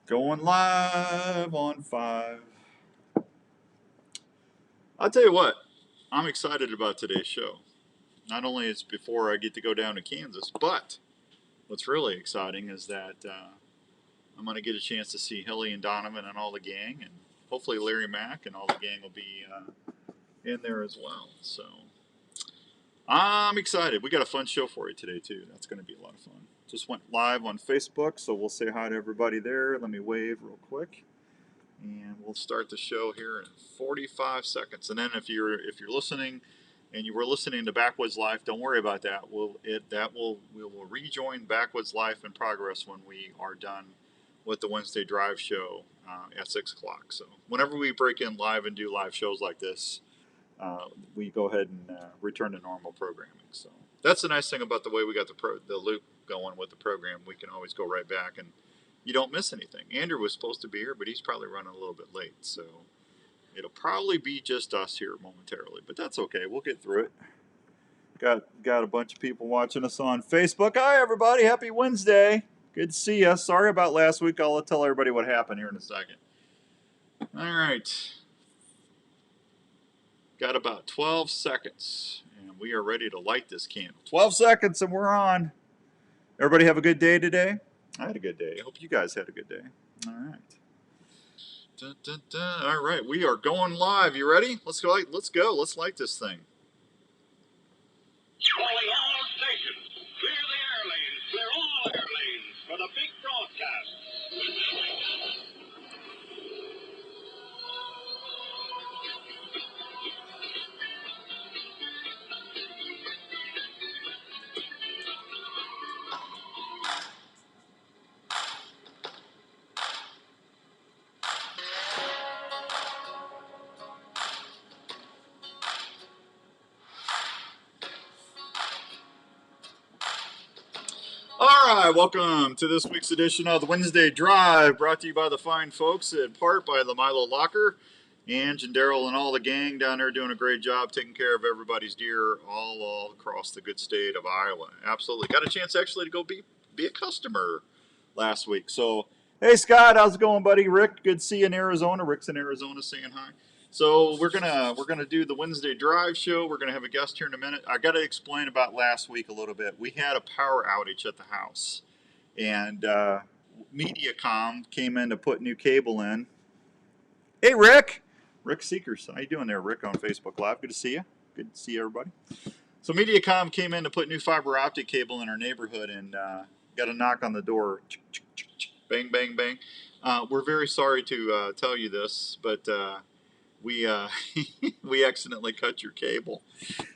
Going live on 5. I'll tell you what, I'm excited about today's show. Not only is before I get to go down to Kansas, but what's really exciting is that I'm going to get a chance to see Hilly and Donovan and all the gang, and hopefully Larry Mack and all the gang will be in there as well. So I'm excited. We got a fun show for you today, too. That's going to be a lot of fun. Just went live on Facebook, so we'll say hi to everybody there. Let me wave real quick. And we'll start the show here in 45 seconds. And then if you're listening, and you were listening to Backwoods Life, don't worry about that. We will rejoin Backwoods Life in progress when we are done with the Wednesday Drive show at 6 o'clock. So whenever we break in live and do live shows like this, we go ahead and return to normal programming. So that's the nice thing about the way we got the loop going with the program. We can always go right back and you don't miss anything. Andrew was supposed to be here, but he's probably running a little bit late. So it'll probably be just us here momentarily, but that's okay. We'll get through it. Got a bunch of people watching us on Facebook. Hi, everybody. Happy Wednesday. Good to see you. Sorry about last week. I'll tell everybody what happened here in a second. All right. Got about 12 seconds, and we are ready to light this candle. 12 seconds, and we're on. Everybody have a good day today? I had a good day. I hope you guys had a good day. All right. Dun, dun, dun. All right, we are going live. You ready? Let's go. Let's go. Let's light this thing. Calling all stations. Clear the air lanes. Clear all air lanes for the big broadcast. All right, welcome to this week's edition of the Wednesday Drive, brought to you by the fine folks, in part by the Milo Locker. And Daryl and all the gang down there doing a great job taking care of everybody's deer all across the good state of Iowa. Absolutely. Got a chance actually to go be a customer last week. So, hey, Scott, how's it going, buddy? Rick, good to see you in Arizona. Rick's in Arizona saying hi. So we're gonna do the Wednesday Drive show. We're gonna have a guest here in a minute. I got to explain about last week a little bit. We had a power outage at the house, and MediaCom came in to put new cable in. Hey, Rick. Rick Seekers, how you doing there, Rick, on Facebook Live? Good to see you. Good to see everybody. So MediaCom came in to put new fiber optic cable in our neighborhood, and got a knock on the door. Bang, bang, bang. We're very sorry to tell you this, but we we accidentally cut your cable.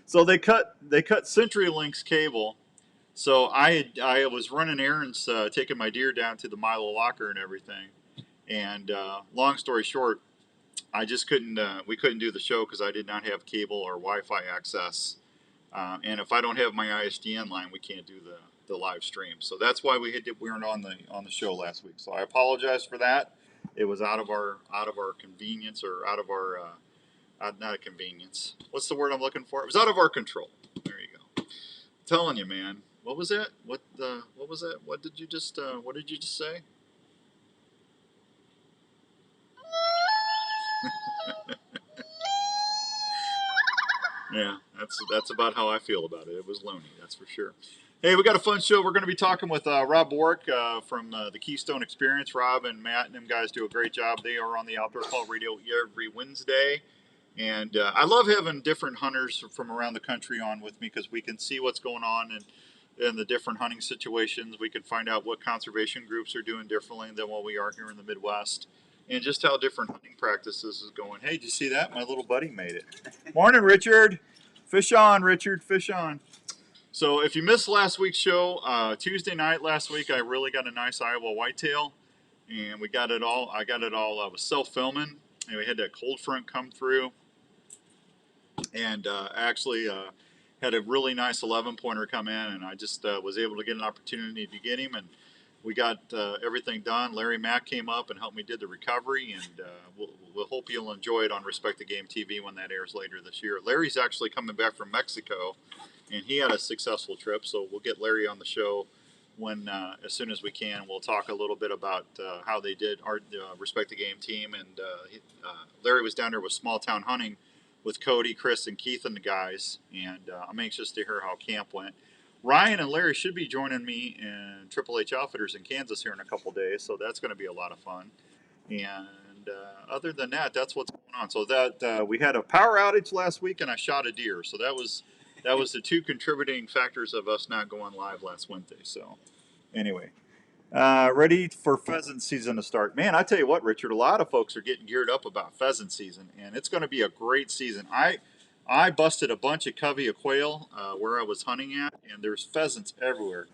So they cut CenturyLink's cable. So I was running errands, taking my deer down to the Milo Locker and everything. And long story short, I just couldn't. We couldn't do the show because I did not have cable or Wi-Fi access. And if I don't have my ISDN line, we can't do the live stream. So that's why we weren't on the show last week. So I apologize for that. It was out of our convenience, or out of our not a convenience. What's the word I'm looking for? It was out of our control. There you go. I'm telling you, man. What was it? What was it? What did you just say? Yeah, that's about how I feel about it. It was lonely, that's for sure. Hey, we got a fun show. We're going to be talking with Rob Borick from the Keystone Experience. Rob and Matt and them guys do a great job. They are on the Outdoor Call Radio every Wednesday. And I love having different hunters from around the country on with me because we can see what's going on in the different hunting situations. We can find out what conservation groups are doing differently than what we are here in the Midwest. And just how different hunting practices is going. Hey, did you see that? My little buddy made it. Morning, Richard. Fish on, Richard. Fish on. So if you missed last week's show, Tuesday night last week, I really got a nice Iowa whitetail. And we got it all. I got it all. I was self-filming. And we had that cold front come through. And actually had a really nice 11-pointer come in. And I just was able to get an opportunity to get him. And we got everything done. Larry Mack came up and helped me did the recovery, and we'll hope you'll enjoy it on Respect the Game TV when that airs later this year. Larry's actually coming back from Mexico, and he had a successful trip, so we'll get Larry on the show when as soon as we can. We'll talk a little bit about how they did our Respect the Game team, and Larry was down there with Small Town Hunting with Cody, Chris, and Keith and the guys, and I'm anxious to hear how camp went. Ryan and Larry should be joining me in Triple H Outfitters in Kansas here in a couple days, so that's going to be a lot of fun. And other than that, that's what's going on. So that we had a power outage last week, and I shot a deer. So that was the two contributing factors of us not going live last Wednesday. So anyway, ready for pheasant season to start. Man, I tell you what, Richard, a lot of folks are getting geared up about pheasant season, and it's going to be a great season. I busted a bunch of covey of quail where I was hunting at, and there's pheasants everywhere.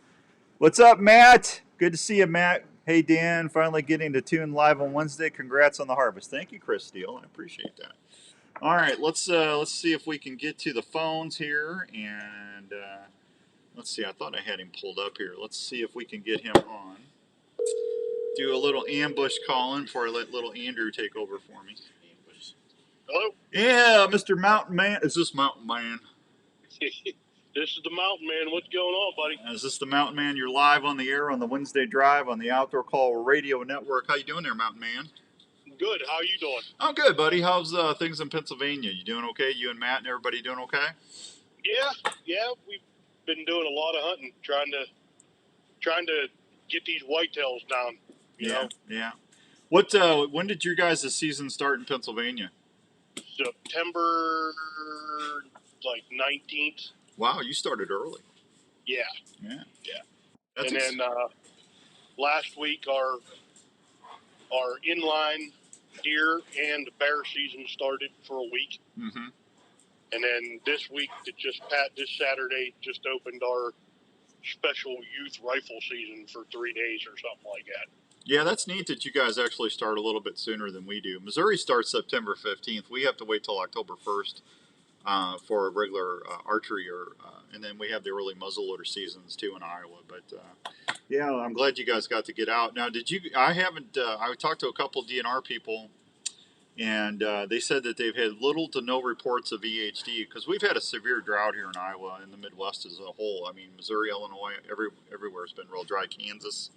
What's up, Matt? Good to see you, Matt. Hey, Dan, finally getting to tune live on Wednesday. Congrats on the harvest. Thank you, Chris Steele. I appreciate that. All right, let's see if we can get to the phones here, and let's see. I thought I had him pulled up here. Let's see if we can get him on. Do a little ambush calling before I let little Andrew take over for me. Hello? Yeah, Mr. Mountain Man. Is this Mountain Man? This is the Mountain Man. What's going on, buddy? Is this the Mountain Man? You're live on the air on the Wednesday Drive on the Outdoor Call Radio Network. How you doing there, Mountain Man? Good. How you doing? I'm good, buddy. How's things in Pennsylvania? You doing okay? You and Matt and everybody doing okay? Yeah. We've been doing a lot of hunting, trying to get these whitetails down. You know, Yeah. What? When did your guys' season start in Pennsylvania? September 19th. Wow, you started early. Yeah. That's And then last week our inline deer and bear season started for a week. Mm-hmm. And then this week this Saturday just opened our special youth rifle season for 3 days or something like that. Yeah, that's neat that you guys actually start a little bit sooner than we do. Missouri starts September 15th. We have to wait till October 1st for a regular archery, and then we have the early muzzleloader seasons too in Iowa. But yeah, I'm glad you guys got to get out. Now, did you? I haven't. I talked to a couple DNR people, and they said that they've had little to no reports of EHD because we've had a severe drought here in Iowa and the Midwest as a whole. I mean, Missouri, Illinois, everywhere has been real dry. Kansas.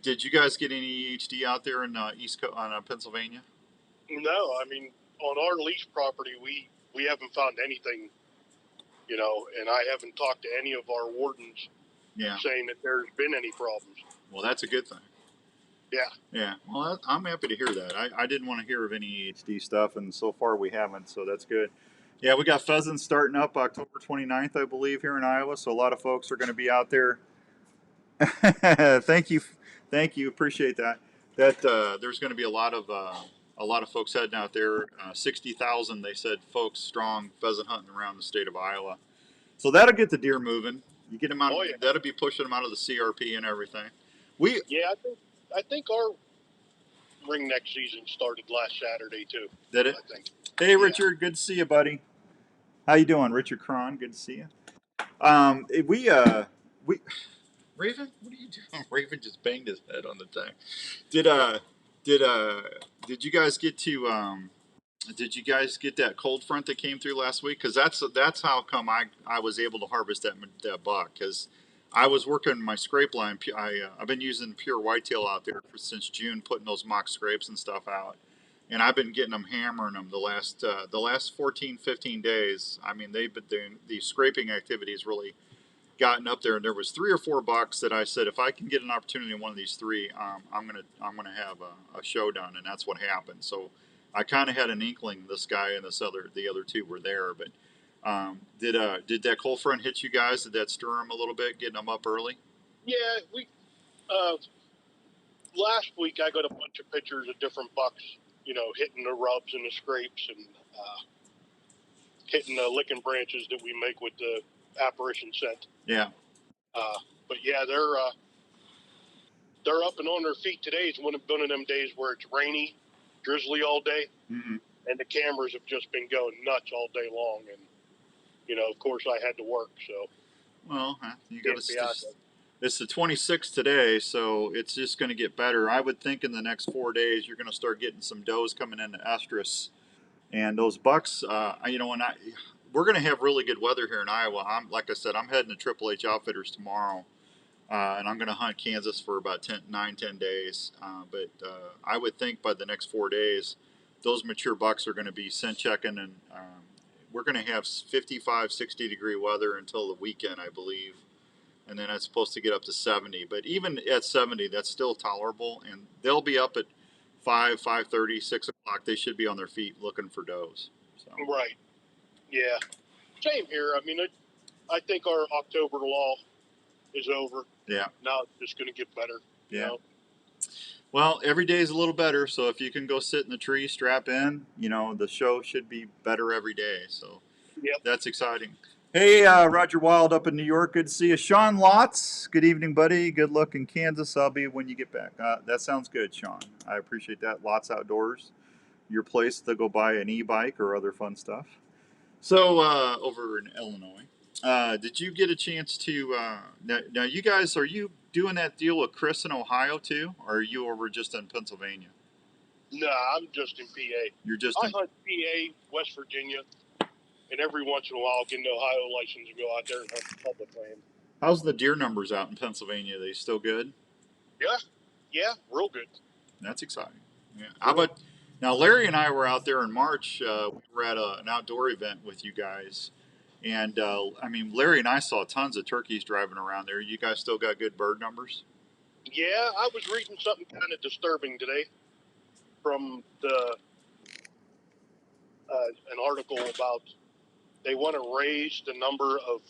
Did you guys get any EHD out there in East Pennsylvania? No, I mean on our lease property we haven't found anything, and I haven't talked to any of our wardens saying that there's been any problems. Well, that's a good thing. Yeah. Well, I'm happy to hear that. I didn't want to hear of any EHD stuff, and so far we haven't, so that's good. Yeah, we got pheasants starting up October 29th, I believe, here in Iowa, so a lot of folks are going to be out there. Thank you, appreciate that. There's going to be a lot of folks heading out there. 60,000, they said, folks strong pheasant hunting around the state of Iowa. So that'll get the deer moving. You get them out. Oh, yeah. That'll be pushing them out of the CRP and everything. I think our ringneck season started last Saturday too. Did it? I think. Hey, Richard, good to see you, buddy. How you doing, Richard Cron? Good to see you. Raven, what are you doing? Raven just banged his head on the thing. Did you guys get to? Did you guys get that cold front that came through last week? Because that's how come I was able to harvest that buck, because I was working my scrape line. I've been using pure whitetail out there since June, putting those mock scrapes and stuff out, and I've been getting them, hammering them the last 14, 15 days. I mean, they've been doing the scraping activities really gotten up there, and there was 3 or 4 bucks that I said, if I can get an opportunity in one of these 3, I'm gonna have a showdown, and that's what happened. So I kind of had an inkling this guy and the other 2 were there, but did that cold front hit you guys? Did that stir them a little bit, getting them up early? Yeah, we last week I got a bunch of pictures of different bucks, hitting the rubs and the scrapes and hitting the licking branches that we make with the apparition scent. Yeah. But yeah, they're up and on their feet today. It's one of them days where it's rainy, drizzly all day, Mm-hmm. and the cameras have just been going nuts all day long. And of course, I had to work, so. Well, you got to. out there. It's the 26th today, so it's just going to get better. I would think in the next 4 days you're going to start getting some does coming into estrus, and those bucks. We're going to have really good weather here in Iowa. Like I said, I'm heading to Triple H Outfitters tomorrow and I'm going to hunt Kansas for about 10 days. But I would think by the next 4 days, those mature bucks are going to be scent checking, and we're going to have 55, 60 degree weather until the weekend, I believe. And then it's supposed to get up to 70. But even at 70, that's still tolerable. And they'll be up at 5:30, 6 o'clock. They should be on their feet looking for does. So. Right. Yeah. Same here. I mean, I think our October lull is over. Yeah. Now it's just going to get better. Yeah. You know? Well, every day is a little better. So if you can go sit in the tree, strap in, the show should be better every day. So that's exciting. Hey, Roger Wild up in New York. Good to see you. Sean Lotz, good evening, buddy. Good luck in Kansas. I'll be when you get back. That sounds good, Sean. I appreciate that. Lots Outdoors, your place to go buy an e-bike or other fun stuff. So, over in Illinois, did you get a chance to, now you guys, are you doing that deal with Chris in Ohio too? Or are you over just in Pennsylvania? No, I'm just in PA. You're just I hunt PA, West Virginia. And every once in a while, I'll get an Ohio license and go out there and hunt the public land. How's the deer numbers out in Pennsylvania? Are they still good? Yeah, real good. That's exciting. Yeah. How about now? Larry and I were out there in March. We were at an outdoor event with you guys, and Larry and I saw tons of turkeys driving around there. You guys still got good bird numbers? Yeah, I was reading something kind of disturbing today from an article about. They want to raise the number of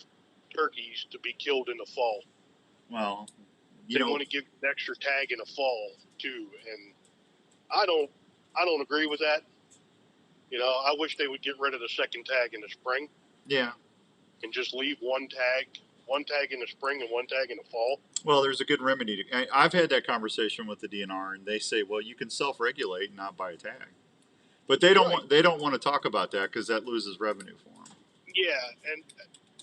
turkeys to be killed in the fall. Well, they want to give an extra tag in the fall too, and I don't agree with that. I wish they would get rid of the second tag in the spring. Yeah. And just leave one tag in the spring and one tag in the fall. Well, there's a good remedy. I've had that conversation with the DNR, and they say, well, you can self-regulate and not buy a tag. But they don't want to talk about that because that loses revenue for them. Yeah, and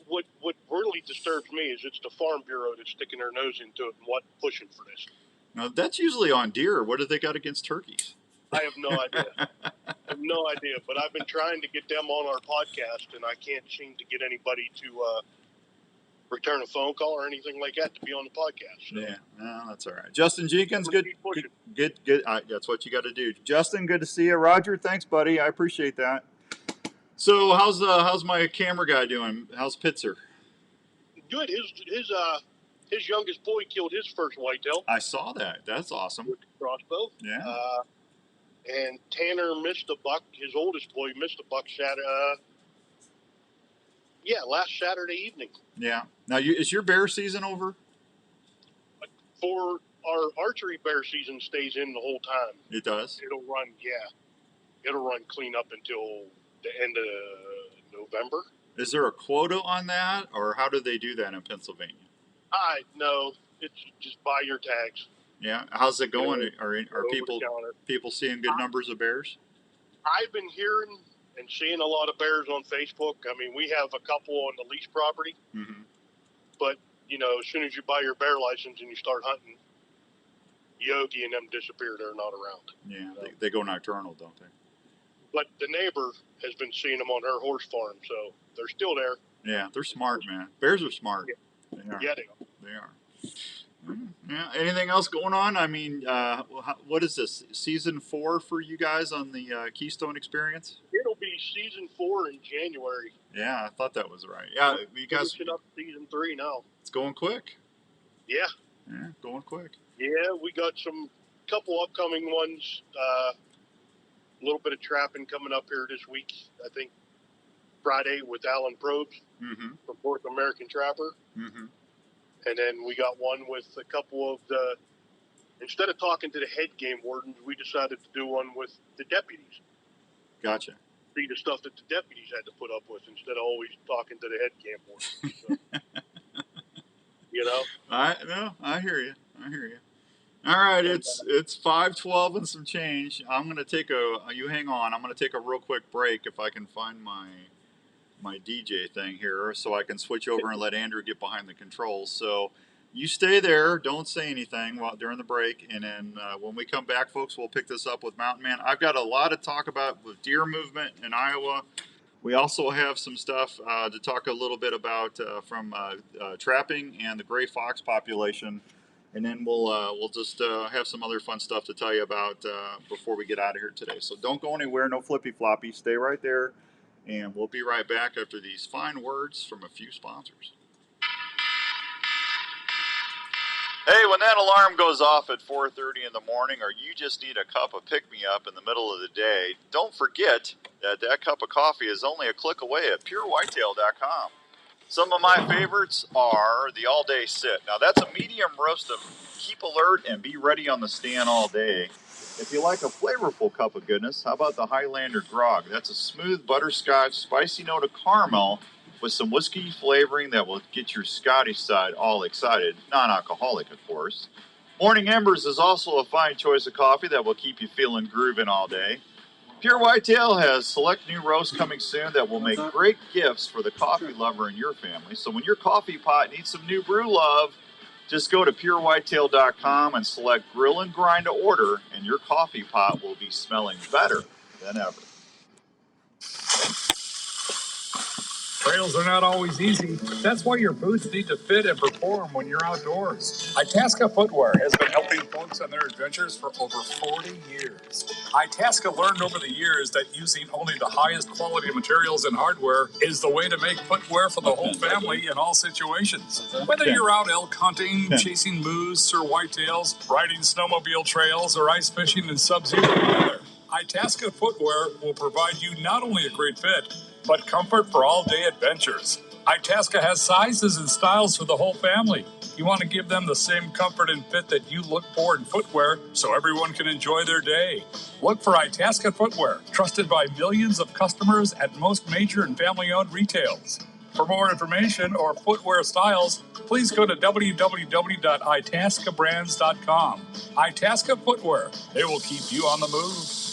what really disturbs me is it's the Farm Bureau that's sticking their nose into it and pushing for this. Now, that's usually on deer. What do they got against turkeys? I have no idea. But I've been trying to get them on our podcast, and I can't seem to get anybody to return a phone call or anything like that to be on the podcast. So. Yeah, no, that's all right. Justin Jenkins, good. That's what you got to do. Justin, good to see you. Roger, thanks, buddy. I appreciate that. So how's my camera guy doing? How's Pitzer? Good. His youngest boy killed his first whitetail. I saw that. That's awesome. With the crossbow. Yeah. And Tanner missed a buck. His oldest boy missed a buck last Saturday evening. Yeah. Now, is your bear season over? For our archery, bear season stays in the whole time. It does? It'll run clean up until the end of November. Is there a quota on that, or how do they do that in Pennsylvania? No, it's just buy your tags. Yeah, how's it going? Are people seeing good numbers of bears? I've been hearing and seeing a lot of bears on Facebook. I mean, we have a couple on the lease property, but as soon as you buy your bear license and you start hunting, Yogi and them disappear. They're not around. Yeah, they go nocturnal, don't they? But the neighbor has been seeing them on her horse farm, so they're still there. Yeah, they're smart, man. Bears are smart. Yeah, they are. Yeah. Anything else going on? I mean, what is this, season 4 for you guys on the Keystone Experience? It'll be season 4 in January. Yeah, I thought that was right. Yeah, you guys finishing up season 3 now. It's going quick. Yeah, going quick. Yeah, we got couple upcoming ones. A little bit of trapping coming up here this week. I think Friday with Alan Probst from North American Trapper. And then we got one with a couple of instead of talking to the head game wardens, we decided to do one with the deputies. Gotcha. See the stuff that the deputies had to put up with instead of always talking to the head game wardens. So, I hear you. All right, it's 5:12 and some change. I'm gonna take you hang on. I'm gonna take a real quick break if I can find my DJ thing here, so I can switch over and let Andrew get behind the controls. So you stay there, don't say anything during the break, and then when we come back, folks, we'll pick this up with Mountain Man. I've got a lot to talk about with deer movement in Iowa. We also have some stuff to talk a little bit about from trapping and the gray fox population, and then we'll just have some other fun stuff to tell you about before we get out of here today. So don't go anywhere, no flippy floppy. Stay right there, and we'll be right back after these fine words from a few sponsors. Hey, when that alarm goes off at 4:30 in the morning, or you just need a cup of pick-me-up in the middle of the day, don't forget that that cup of coffee is only a click away at purewhitetail.com. Some of my favorites are the all-day sit. Now, that's a medium roast of keep alert and be ready on the stand all day. If you like a flavorful cup of goodness, how about the Highlander Grog? That's a smooth butterscotch, spicy note of caramel with some whiskey flavoring that will get your Scottish side all excited. Non-alcoholic, of course. Morning Embers is also a fine choice of coffee that will keep you feeling grooving all day. Pure Whitetail has select new roasts coming soon that will make great gifts for the coffee lover in your family. So when your coffee pot needs some new brew love, just go to purewhitetail.com and select Grill and Grind to order, and your coffee pot will be smelling better than ever. Trails are not always easy. That's why your boots need to fit and perform when you're outdoors. Itasca Footwear has been helping folks on their adventures for over 40 years. Itasca learned over the years that using only the highest quality materials and hardware is the way to make footwear for the whole family in all situations. Whether you're out elk hunting, chasing moose or whitetails, riding snowmobile trails, or ice fishing in sub-zero weather, Itasca Footwear will provide you not only a great fit, but comfort for all-day adventures. Itasca has sizes and styles for the whole family. You want to give them the same comfort and fit that you look for in footwear so everyone can enjoy their day. Look for Itasca Footwear, trusted by millions of customers at most major and family-owned retails. For more information or footwear styles, please go to www.itascabrands.com. Itasca Footwear. They will keep you on the move.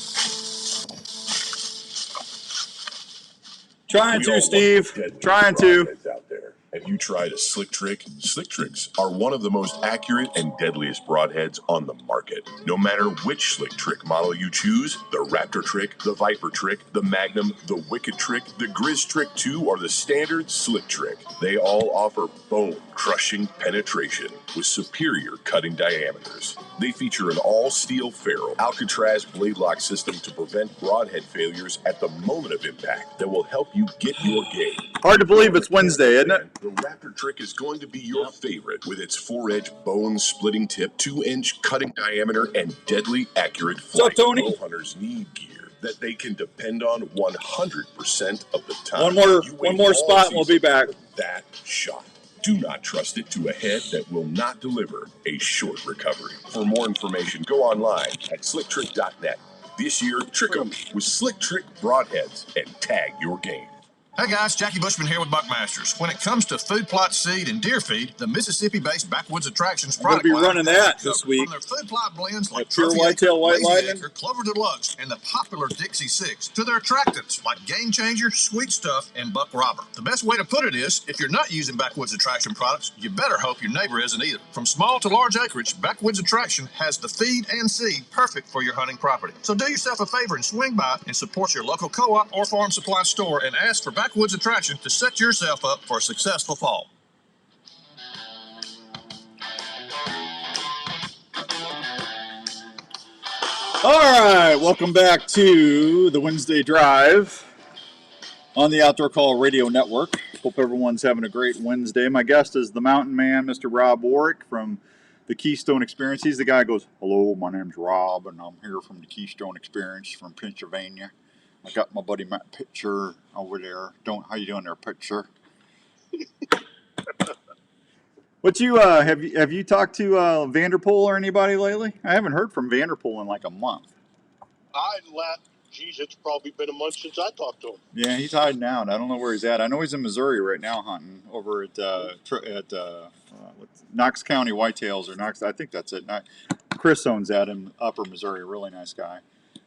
Trying to, Steve. Trying to. Out there. Have you tried a slick trick? Slick tricks are one of the most accurate and deadliest broadheads on the market. No matter which slick trick model you choose, the Raptor trick, the Viper trick, the Magnum, the Wicked trick, the Grizz trick 2, or the standard slick trick, they all offer bone-crushing penetration with superior cutting diameters. They feature an all-steel ferrule Alcatraz blade lock system to prevent broadhead failures at the moment of impact that will help you get your game. Hard to believe it's Wednesday, isn't it? The Raptor trick is going to be your favorite with its 4-edge bone-splitting tip, 2-inch cutting diameter, and deadly accurate flight. What's up, Tony? Bow hunters need gear that they can depend on 100% of the time. One more spot and we'll be back. That shot. Do not trust it to a head that will not deliver a short recovery. For more information, go online at slicktrick.net. This year, trick 'em with Slick Trick broadheads and tag your game. Hey guys, Jackie Bushman here with Buckmasters. When it comes to food plot seed and deer feed, the Mississippi-based Backwoods Attractions I'm going to product be running that line this week. From their food plot blends like Pure Trophy Whitetail Acre, White Lazy Lightning. Acre, Clover Deluxe, and the popular Dixie 6 to their attractants like Game Changer, Sweet Stuff, and Buck Robber. The best way to put it is, if you're not using Backwoods Attraction products, you better hope your neighbor isn't either. From small to large acreage, Backwoods Attraction has the feed and seed perfect for your hunting property. So do yourself a favor and swing by and support your local co-op or farm supply store and ask for Backwoods Attraction to set yourself up for a successful fall. All right, welcome back to the Wednesday Drive on the Outdoor Call Radio Network. Hope everyone's having a great Wednesday. My guest is the mountain man, Mr. Rob Warwick from the Keystone Experience. He's the guy who goes, "Hello, my name's Rob, and I'm here from the Keystone Experience from Pennsylvania. I got my buddy Matt Pitcher over there. How you doing there, Pitcher?" What you have you talked to Vanderpool or anybody lately? I haven't heard from Vanderpool in like a month. It's probably been a month since I talked to him. Yeah, he's hiding out. I don't know where he's at. I know he's in Missouri right now hunting over at Knox County Whitetails or Knox. I think that's it. Chris owns that in Upper Missouri. Really nice guy.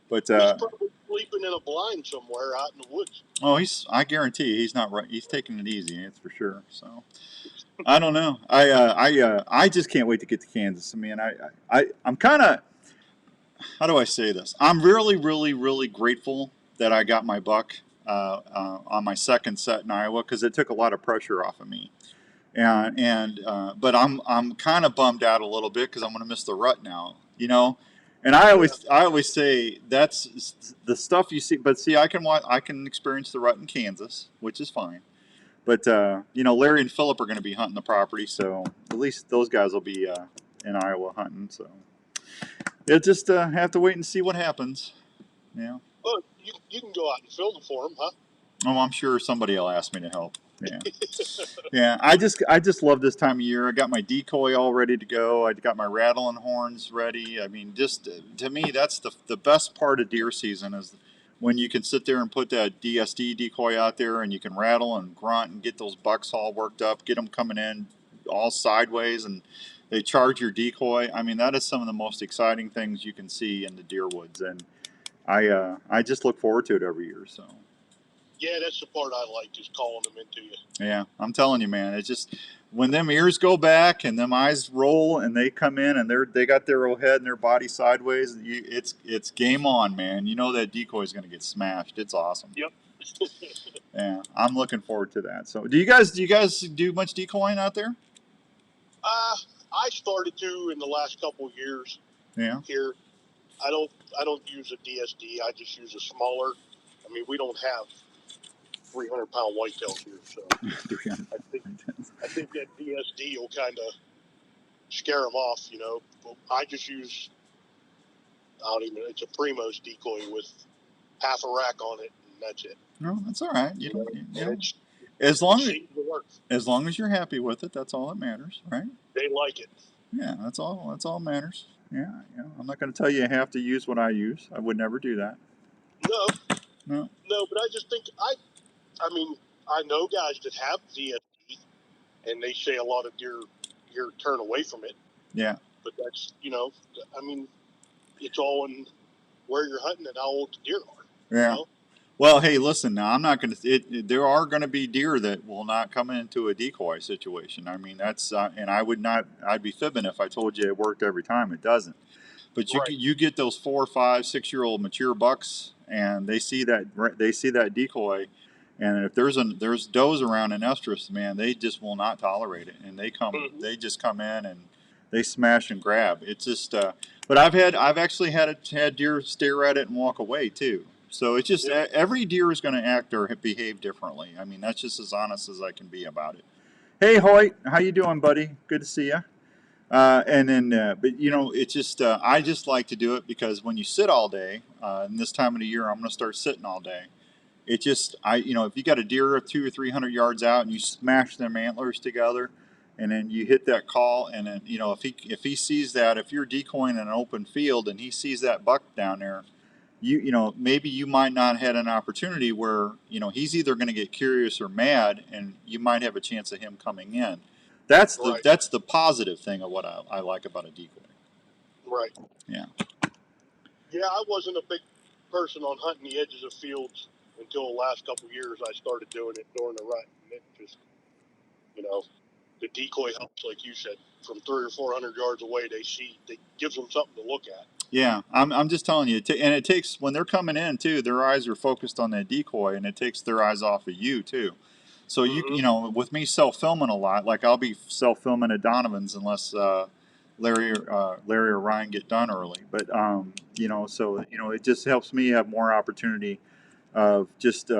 But he's probably sleeping in a blind somewhere out in the woods. Oh, I guarantee he's not right. He's taking it easy. That's for sure. So I don't know. I just can't wait to get to Kansas. I mean, I'm kind of. How do I say this? I'm really, really, really grateful that I got my buck on my second set in Iowa because it took a lot of pressure off of me. But I'm kind of bummed out a little bit because I'm going to miss the rut now, you know. And I always say that's the stuff you see. But see, I can experience the rut in Kansas, which is fine. But you know, Larry and Philip are going to be hunting the property, so at least those guys will be in Iowa hunting. So you'll just have to wait and see what happens. Yeah. Well, you can go out and film for them, huh? Oh, I'm sure somebody will ask me to help. Yeah. Yeah. I just love this time of year. I got my decoy all ready to go. I got my rattling horns ready. I mean, just to me, that's the best part of deer season is when you can sit there and put that DSD decoy out there and you can rattle and grunt and get those bucks all worked up, get them coming in all sideways and they charge your decoy. I mean, that is some of the most exciting things you can see in the deer woods. And I just look forward to it every year. So. Yeah, that's the part I like, just calling them into you. Yeah, I'm telling you, man. It's just when them ears go back and them eyes roll and they come in and they got their old head and their body sideways. It's game on, man. You know that decoy is going to get smashed. It's awesome. Yep. Yeah, I'm looking forward to that. So, do you guys do much decoying out there? I started to in the last couple of years. Yeah. Here, I don't use a DSD. I just use a smaller. I mean, we don't have 300-pound whitetails here, so I think that DSD will kind of scare them off, you know. But I just use it's a Primos decoy with half a rack on it, and that's it. No, that's all right. You know, It as long as you're happy with it, that's all that matters, right? They like it. Yeah, that's all that matters. Yeah, I'm not going to tell you you have to use what I use. I would never do that. No, but I just think I mean, I know guys that have DSD, and they say a lot of deer turn away from it. Yeah. But that's, you know, I mean, it's all in where you're hunting and how old the deer are. Yeah. You know? Well, hey, listen. Now, I'm not going to. There are going to be deer that will not come into a decoy situation. I mean, that's and I would not. I'd be fibbing if I told you it worked every time. It doesn't. But you get those 4, 5, 6-year-old mature bucks, and they see that decoy. And if there's does around in estrus, man, they just will not tolerate it, and they just come in and they smash and grab. It's just, but I've actually had deer stare at it and walk away too. So it's just every deer is going to act or behave differently. I mean, that's just as honest as I can be about it. Hey Hoyt, how you doing, buddy? Good to see you. But you know, it's just I just like to do it because when you sit all day, and this time of the year, I'm going to start sitting all day. It just, if you got a deer 200 or 300 yards out and you smash them antlers together, and then you hit that call, and then if he sees that, if you're decoying in an open field and he sees that buck down there, maybe you might not have had an opportunity where he's either going to get curious or mad, and you might have a chance of him coming in. That's the positive thing of what I like about a decoy. Right. Yeah. Yeah, I wasn't a big person on hunting the edges of fields until the last couple of years. I started doing it during the rut, and it just, the decoy helps, like you said, from 300 or 400 yards away. They gives them something to look at. Yeah, I'm just telling you, and it takes when they're coming in too. Their eyes are focused on that decoy, and it takes their eyes off of you too. So with me self-filming a lot, like I'll be self-filming at Donovan's unless Larry or Ryan get done early. But it just helps me have more opportunity of just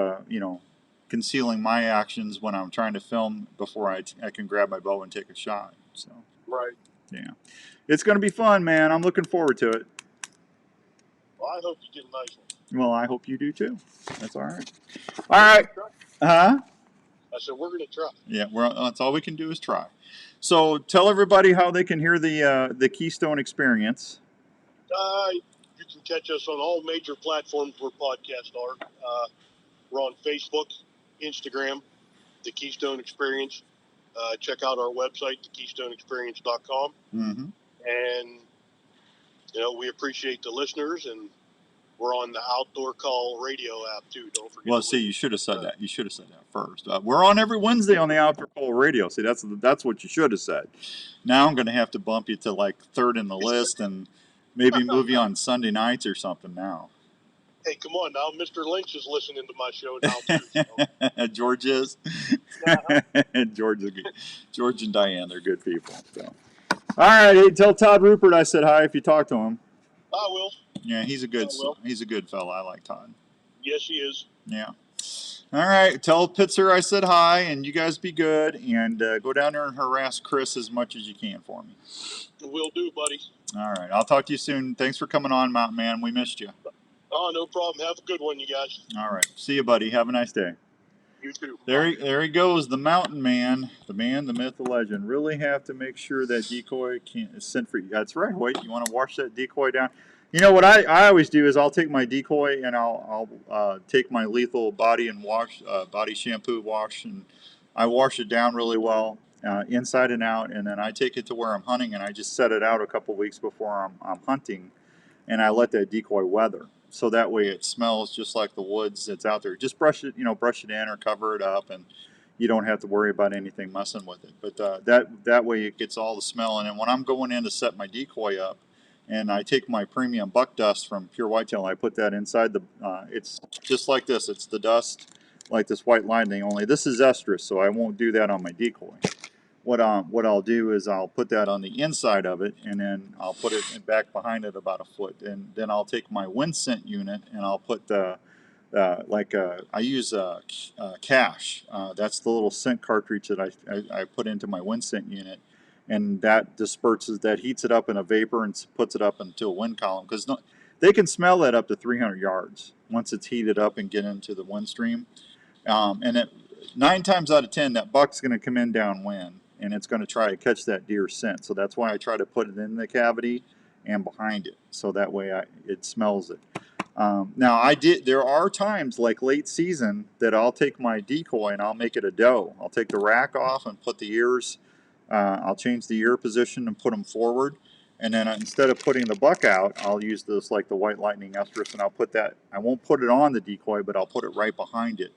concealing my actions when I'm trying to film before I can grab my bow and take a shot. So yeah, it's going to be fun, man. I'm looking forward to it. Well, I hope you get a nice one. Well, I hope you do too. That's all right. All right. Huh? I said we're going to try. Yeah, that's all we can do is try. So tell everybody how they can hear the Keystone Experience. You can catch us on all major platforms where podcasts are. We're on Facebook, Instagram, The Keystone Experience. Check out our website, thekeystoneexperience.com. Mm-hmm. And, we appreciate the listeners, and we're on the Outdoor Call radio app, too. Don't forget. Well, see, you should have said that. You should have said that first. We're on every Wednesday on the Outdoor Call radio. See, that's what you should have said. Now I'm going to have to bump you to, third in the list and maybe move you on Sunday nights or something now. Hey, come on now. Mr. Lynch is listening to my show now, too. So. George is. Uh-huh. George and Diane, they're good people. So. All right, hey, tell Todd Rupert I said hi if you talk to him. I will. Yeah, he's a good fella. I like Todd. Yes, he is. Yeah. All right, tell Pitzer I said hi, and you guys be good, and go down there and harass Chris as much as you can for me. Will do, buddy. All right, I'll talk to you soon. Thanks for coming on, Mountain Man. We missed you. Oh, no problem. Have a good one, you guys. All right, see you, buddy. Have a nice day. You too. There he goes, the Mountain Man, the man, the myth, the legend. Really have to make sure that decoy is sent for you. That's right. Wait, you want to wash that decoy down? You know what I always do is I'll take my decoy and I'll take my lethal body and wash body shampoo wash, and I wash it down really well inside and out, and then I take it to where I'm hunting and I just set it out a couple weeks before I'm hunting, and I let that decoy weather. So that way it smells just like the woods that's out there. Just brush it in or cover it up, and you don't have to worry about anything messing with it. But that way it gets all the smell. And then when I'm going in to set my decoy up, and I take my premium buck dust from Pure Whitetail, I put that inside the. It's just like this. It's the dust like this white line thing. Only this is estrus, so I won't do that on my decoy. What I'll do is I'll put that on the inside of it, and then I'll put it back behind it about a foot, and then I'll take my wind scent unit and I'll put I use Cache. That's the little scent cartridge that I put into my wind scent unit, and that disperses, that heats it up in a vapor and puts it up into a wind column, because they can smell that up to 300 yards once it's heated up and get into the wind stream, and 9 times out of 10 that buck's going to come in downwind, and it's going to try to catch that deer scent. So that's why I try to put it in the cavity and behind it, so that way it smells it. Now there are times like late season that I'll take my decoy and I'll make it a doe. I'll take the rack off and put the ears, I'll change the ear position and put them forward, and then instead of putting the buck out, I'll use this like the White Lightning estrus, and I'll put that, I won't put it on the decoy, but I'll put it right behind it.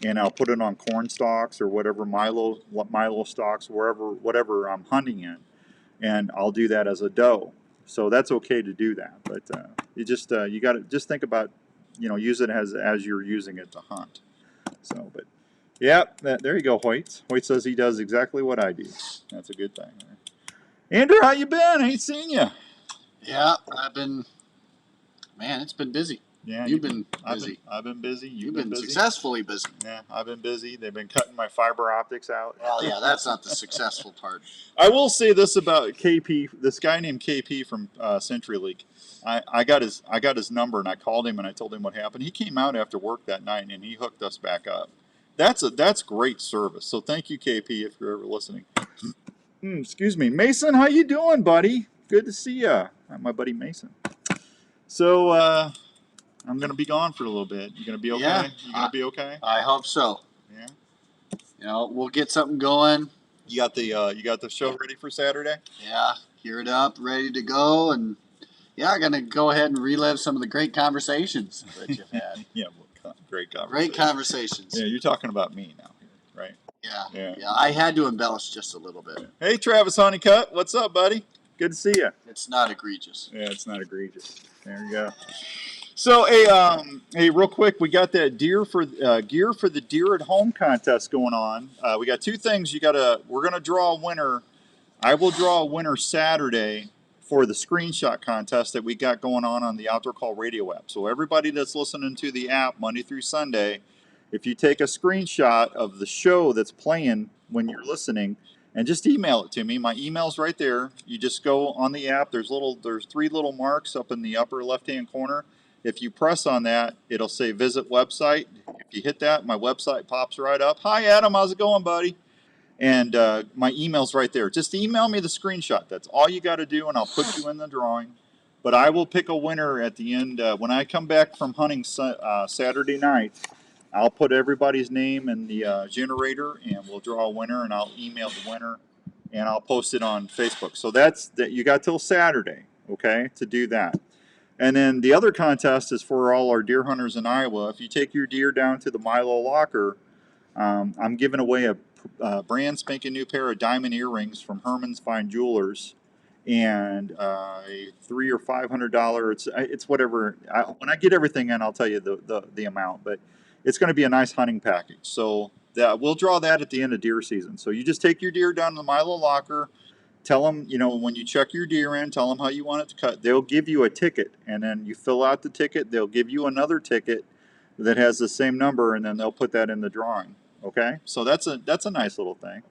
And I'll put it on corn stalks or whatever Milo stalks, whatever I'm hunting in, and I'll do that as a doe. So that's okay to do that, but you got to just think about, use it as you're using it to hunt. So, but yeah, there you go, Hoyt. Hoyt says he does exactly what I do. That's a good thing. Andrew, how you been? I ain't seen you. Yeah, it's been busy. Yeah, you've been busy. I've been busy. You've been busy. Successfully busy. Yeah, I've been busy. They've been cutting my fiber optics out. Well, yeah, that's not the successful part. I will say this about KP. This guy named KP from CenturyLink. I got his number, and I called him and I told him what happened. He came out after work that night and he hooked us back up. That's great service. So thank you, KP, if you're ever listening. Excuse me, Mason. How you doing, buddy? Good to see you. My buddy Mason. So I'm gonna be gone for a little bit. You gonna be okay? Yeah, You gonna be okay? I hope so. Yeah. We'll get something going. You got the show ready for Saturday? Yeah, geared up, ready to go, and I'm gonna go ahead and relive some of the great conversations that you've had. Yeah, great conversations. Great conversations. Yeah, you're talking about me now, right? Yeah. I had to embellish just a little bit. Hey, Travis Honeycutt, what's up, buddy? Good to see you. It's not egregious. Yeah, it's not egregious. There you go. So, hey, real quick, we got that gear for the Deer at Home contest going on. We got 2 things. We're gonna draw a winner. I will draw a winner Saturday for the screenshot contest that we got going on the Outdoor Call Radio app. So everybody that's listening to the app Monday through Sunday, if you take a screenshot of the show that's playing when you're listening, and just email it to me. My email's right there. You just go on the app. There's 3 little marks up in the upper left-hand corner. If you press on that, it'll say visit website. If you hit that, my website pops right up. Hi, Adam. How's it going, buddy? And my email's right there. Just email me the screenshot. That's all you got to do, and I'll put you in the drawing. But I will pick a winner at the end. When I come back from hunting Saturday night, I'll put everybody's name in the generator, and we'll draw a winner, and I'll email the winner, and I'll post it on Facebook. So that's that. You got till Saturday, okay, to do that. And then the other contest is for all our deer hunters in Iowa. If you take your deer down to the Milo Locker, I'm giving away a brand spanking new pair of diamond earrings from Herman's Fine Jewelers. and a $300 or $500. It's whatever. When I get everything in, I'll tell you the amount. But it's going to be a nice hunting package. So we'll draw that at the end of deer season. So you just take your deer down to the Milo locker. Tell them, when you check your deer in, tell them how you want it to cut. They'll give you a ticket, and then you fill out the ticket. They'll give you another ticket that has the same number, and then they'll put that in the drawing. Okay, so that's a nice little thing.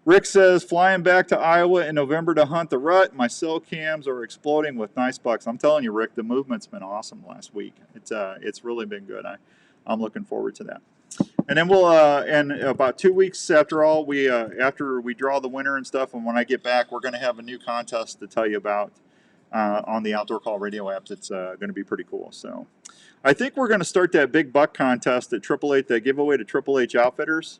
Rick says, flying back to Iowa in November to hunt the rut. My cell cams are exploding with nice bucks. I'm telling you, Rick, the movement's been awesome last week. It's really been good. I'm looking forward to that. And then we'll, and about 2 weeks after we draw the winner and stuff, and when I get back, we're going to have a new contest to tell you about on the Outdoor Call radio app. That's going to be pretty cool. So I think we're going to start that big buck contest at Triple H, that giveaway to Triple H Outfitters.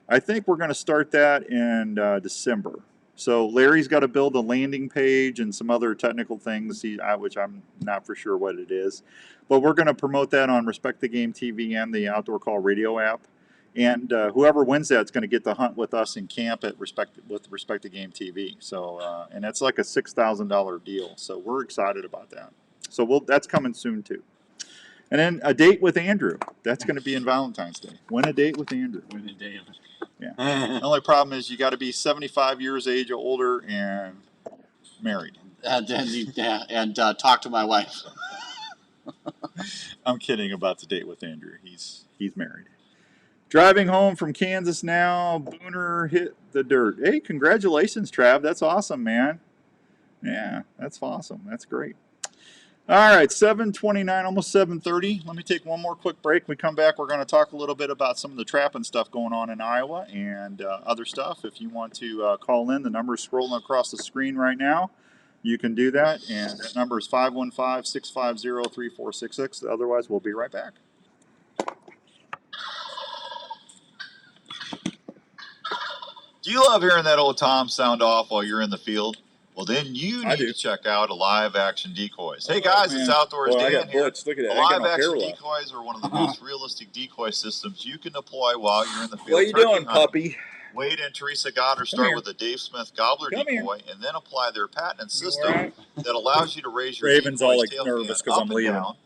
I think we're going to start that in December. So Larry's got to build a landing page and some other technical things, which I'm not for sure what it is. But we're going to promote that on Respect the Game TV and the Outdoor Call radio app. And whoever wins that's going to get to hunt with us in camp with Respect the Game TV. So and that's like a $6,000 deal. So we're excited about that. So that's coming soon too. And then a date with Andrew. That's going to be in Valentine's Day. Win a date with Andrew. Win a date. Yeah. The only problem is you got to be 75 years age or older and married. And talk to my wife. I'm kidding about the date with Andrew. He's married. Driving home from Kansas now. Booner hit the dirt. Hey, congratulations, Trav. That's awesome, man. Yeah, that's awesome. That's great. All right, 7:29, almost 7:30. Let me take one more quick break. When we come back, we're going to talk a little bit about some of the trapping stuff going on in Iowa and other stuff. If you want to call in, the number is scrolling across the screen right now. You can do that, and that number is 515-650-3466. Otherwise, we'll be right back. Do you love hearing that old Tom sound off while you're in the field? Well, then you need to check out Alive Action Decoys. Hey, guys, it's Outdoors Dan here. Look at that. Alive Action Decoys are one of the most realistic decoy systems you can deploy while you're in the field. What are you doing, puppy? Wade and Teresa Goddard start with a Dave Smith Gobbler decoy and then apply their patented system that allows you to raise your Raven's all like tail nervous fin because up I'm and leaving. down,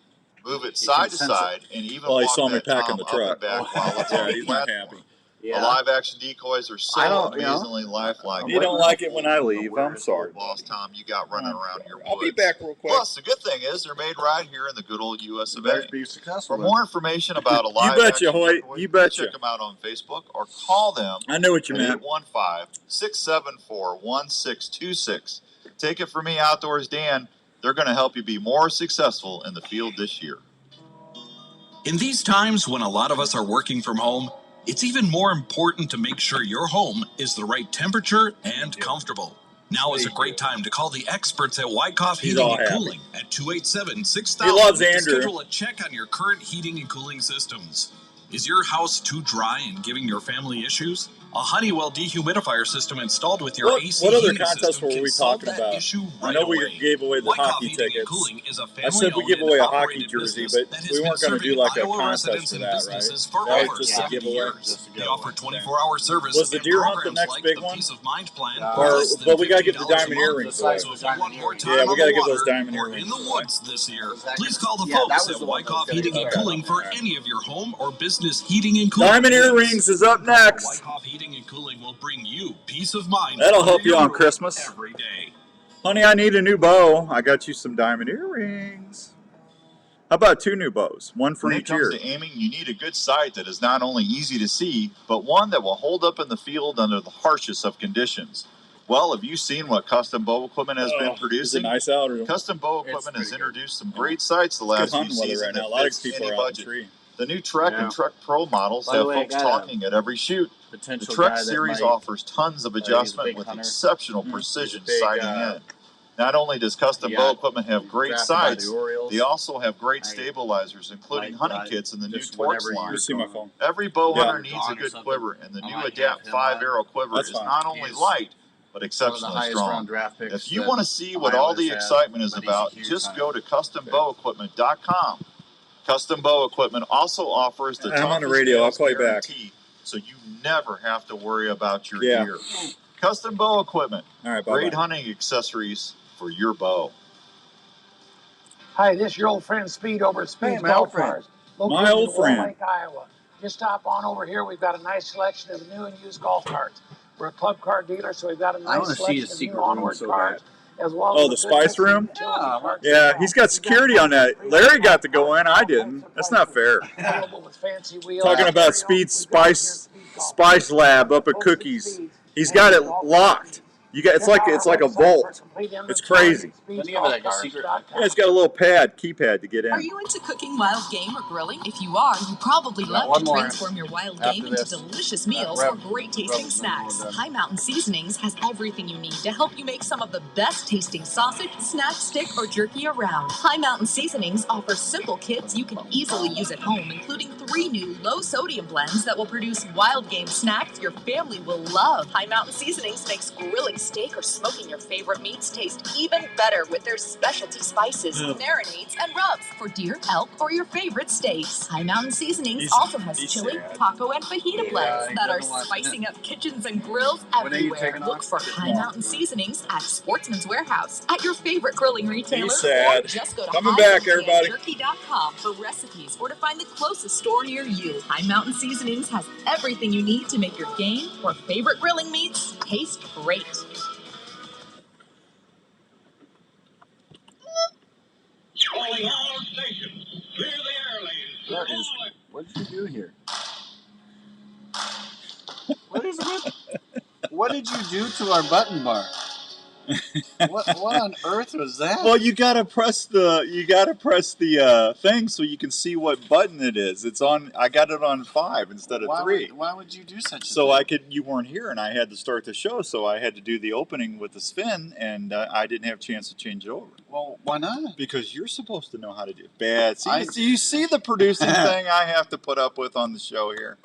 move it side to side, and even Well, he walk saw me that packing Tom the truck. up and back while it's on Yeah, the he's not platform. happy. Yeah. Alive Action Decoys are so amazingly lifelike. You don't like it when I leave. I'm sorry. Boss Tom, you got running around your woods. I'll be back real quick. Plus, the good thing is they're made right here in the good old U.S. of A. Be successful. For more information about Alive You betcha, Action Hoyt. Decoys, You betcha. check them out on Facebook or call them I knew what you at meant. 815-674-1626. Take it from me, Outdoors Dan. They're going to help you be more successful in the field this year. In these times when a lot of us are working from home, it's even more important to make sure your home is the right temperature and comfortable. Now is a great time to call the experts at Wyckoff He's Heating all and happy. Cooling at 287-6000 He loves to Andrew. schedule a check on your current heating and cooling systems. Is your house too dry and giving your family issues? A Honeywell dehumidifier system installed with your AC What other heating contests system were can we solve talking that about? issue I right know we away. gave away the Wyckoff hockey Heating and tickets. Cooling is a I said we family-owned give away a and hockey operated jersey, business but that has we been weren't going to do serving like a Iowa contest residents for and that, businesses right? for That over was just a 70 giveaway. years. They offer 24-hour service Was the and deer hunt the programs next like big the one? Peace of Mind Plan. But we got to get the diamond earrings away. So if you want more time Yeah, we on got to the get those water diamond or earrings in the away. woods this year, please call the Yeah, that folks was at the one that was Wyckoff Heating and gonna- Cooling for any of your home or business heating and cooling. Diamond needs. earrings is up next. Wyckoff Heating and Cooling will bring you peace of mind. That'll under help you your on roof Christmas. every day. Honey, I need a new bow. I got you some diamond earrings. How about 2 new bows? One for each ear. When it comes to aiming, you need a good sight that is not only easy to see, but one that will hold up in the field under the harshest of conditions. Well, have you seen what Custom Bow Equipment has been Is it producing? nice out? Or Custom Bow It's Equipment has pretty good. introduced some great sights the good last few hunting weather seasons right now? A that lot of fits people any are out in the budget. tree. The new Trek Yeah. and Trek Pro models By the have way, I folks got a talking at every shoot. The Potential Trek guy that series might- offers tons of he's a adjustment big with hunter. exceptional precision He's a big, sighting in. Not only does Custom he Bow got Equipment have great drafted by the sights, Orioles. they also have great I- stabilizers, including hunting kits in the new just Torx whenever line. You see my phone. Every bow Yeah. hunter needs a Dog or good something. quiver, and the I new might Adapt have him 5-arrow quiver That's is fine. not only He's light, but One of the exceptionally highest strong. round draft picks If you that want to see what all the Iowa's had, excitement is but he's a about, huge just hunter. go to CustomBowEquipment.com. Custom Bow Equipment also offers the I'm on the toughest radio. I'll nails call you back. guarantee, so you never have to worry about your Yeah. gear. Custom Bow Equipment, All right, great bye-bye. hunting accessories for your bow. Hi, this is your old friend Speed over at Speed's my old Golf friend. Cars, located My old in Wall friend. Lake, Iowa. Just stop on over here. We've got a nice selection of new and used golf carts. We're a club car dealer, so we've got a nice selection of new onward cars, as well Oh, as the a good spice mix of room? utility carts as Yeah, well. he's got We've security on that. tons of Larry got golf to go carts, in. I all didn't. types of That's not prices, fair. available with fancy wheels. Talking about Speed's spice lab up at Cookies. He's got it locked. You got it's like a vault. It's crazy. Yeah, it's got a little keypad to get in. Are you into cooking wild game or grilling? If you are, you probably love to transform your wild game into delicious meals or great tasting snacks. High Mountain Seasonings has everything you need to help you make some of the best tasting sausage, snack, stick, or jerky around. High Mountain Seasonings offers simple kits you can easily use at home, including 3 new low sodium blends that will produce wild game snacks your family will love. High Mountain Seasonings makes grilling steak or smoking your favorite meats taste even better with their specialty spices, marinades, and rubs for deer, elk, or your favorite steaks. High Mountain Seasonings also has chili, taco, and fajita blends that are spicing up kitchens and grills everywhere. Look for High Mountain Seasonings at Sportsman's Warehouse, at your favorite grilling retailer, or just go to highmountainjerky.com for recipes or to find the closest store near you. High Mountain Seasonings has everything you need to make your game or favorite grilling meats taste great. Calling all stations. Clear the air lanes. What did you do here? What did you do to our button bar? What on earth was that? Well, you gotta press the thing so you can see what button it is. It's on. I got it on 5 instead of 3. Why would you do such a So thing? you weren't here, and I had to start the show, so I had to do the opening with the spin, and I didn't have a chance to change it over. Well, why not? Because you're supposed to know how to do it. Bad. See, you see the producing thing I have to put up with on the show here.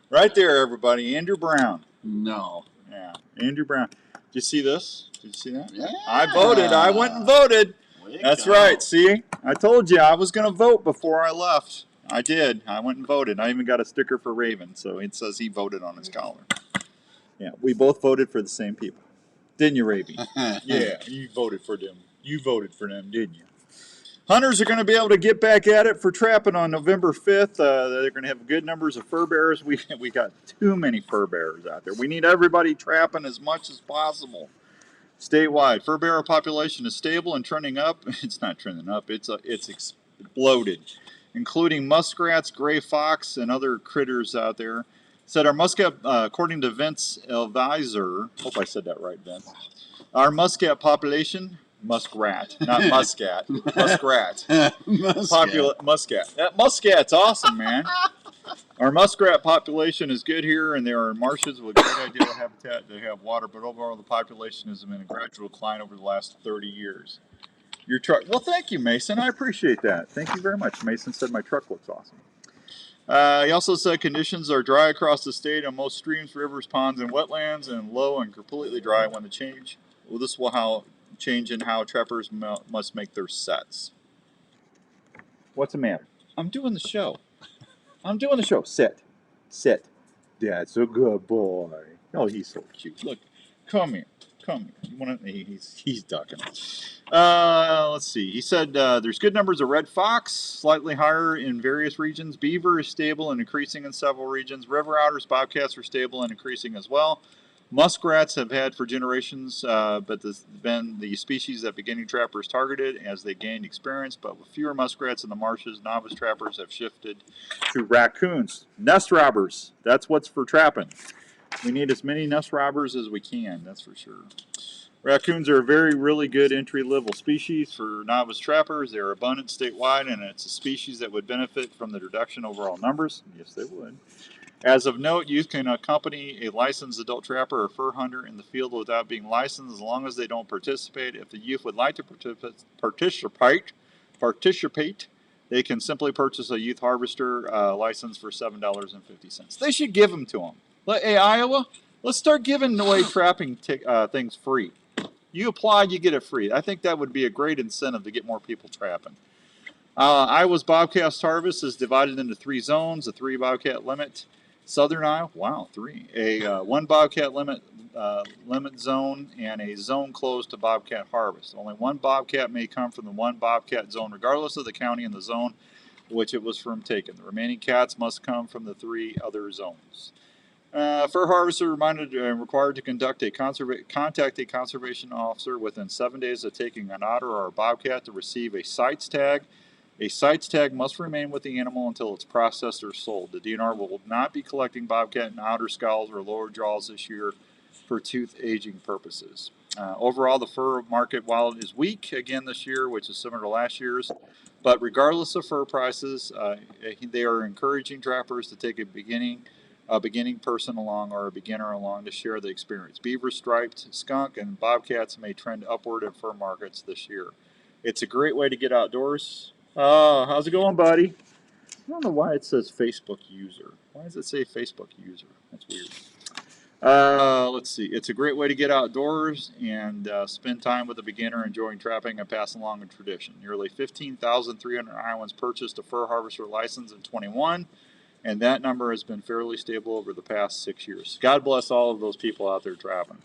Right there, everybody. Andrew Brown. No. Yeah, Andrew Brown. Did you see this? Did you see that? Yeah. I voted. I went and voted. That's right. See, I told you I was going to vote before I left. I did. I went and voted. I even got a sticker for Raven, so it says he voted on his collar. Yeah, we both voted for the same people. Didn't you, Raven? Yeah, you voted for them. You voted for them, didn't you? Hunters are going to be able to get back at it for trapping on November 5th. They're going to have good numbers of fur bearers. We got too many fur bearers out there. We need everybody trapping as much as possible. Statewide, fur bearer population is stable and trending up. It's not trending up. It's exploded, including muskrats, gray fox, and other critters out there. Said our muscat, according to Vince Elviser, hope I said that right, Vince. Our muscat population, muskrat, not muscat, muskrat. Muscat. That muskat's awesome, man. Our muskrat population is good here, and there are marshes with great ideal habitat. They have water, but overall the population has been in gradual decline over the last 30 years. Your truck, well, thank you, Mason. I appreciate that. Thank you very much. Mason said my truck looks awesome. He also said conditions are dry across the state on most streams, rivers, ponds, and wetlands, and low and completely dry when the change. Well, this will change in how trappers must make their sets. What's the matter? I'm doing the show. Sit. That's a good boy. Oh, he's so cute. Look, come here. You want to? He's ducking. Let's see. He said there's good numbers of red fox, slightly higher in various regions. Beaver is stable and increasing in several regions. River otters, bobcats are stable and increasing as well. Muskrats have had for generations, but this has been the species that beginning trappers targeted as they gained experience. But with fewer muskrats in the marshes, novice trappers have shifted to raccoons. Nest robbers. That's what's for trapping. We need as many nest robbers as we can, that's for sure. Raccoons are a really good entry-level species for novice trappers. They're abundant statewide, and it's a species that would benefit from the reduction in overall numbers. Yes, they would. As of note, youth can accompany a licensed adult trapper or fur hunter in the field without being licensed as long as they don't participate. If the youth would like to participate, they can simply purchase a youth harvester license for $7.50. They should give them to them. Hey, Iowa, let's start giving away trapping things free. You apply, you get it free. I think that would be a great incentive to get more people trapping. Iowa's bobcat harvest is divided into 3 zones, a 3 bobcat limit. Southern Iowa, wow, 3. One bobcat limit zone and a zone closed to bobcat harvest. Only one bobcat may come from the one bobcat zone, regardless of the county and the zone which it was from taken. The remaining cats must come from the 3 other zones. Fur harvester reminded and required to contact a conservation officer within 7 days of taking an otter or a bobcat to receive a CITES tag. A CITES tag must remain with the animal until it's processed or sold. The DNR will not be collecting bobcat and otter skulls or lower jaws this year for tooth aging purposes. Overall, the fur market, while it is weak again this year, which is similar to last year's, but regardless of fur prices, they are encouraging trappers to take a beginning person along or a beginner along to share the experience. Beaver, striped skunk, and bobcats may trend upward in fur markets this year. It's a great way to get outdoors. Oh, how's it going, buddy? I don't know why it says Facebook user. Why does it say Facebook user? That's weird. Let's see. It's a great way to get outdoors and spend time with a beginner enjoying trapping and passing along a tradition. Nearly 15,300 Iowans purchased a fur harvester license in 21, and that number has been fairly stable over the past 6 years. God bless all of those people out there trapping.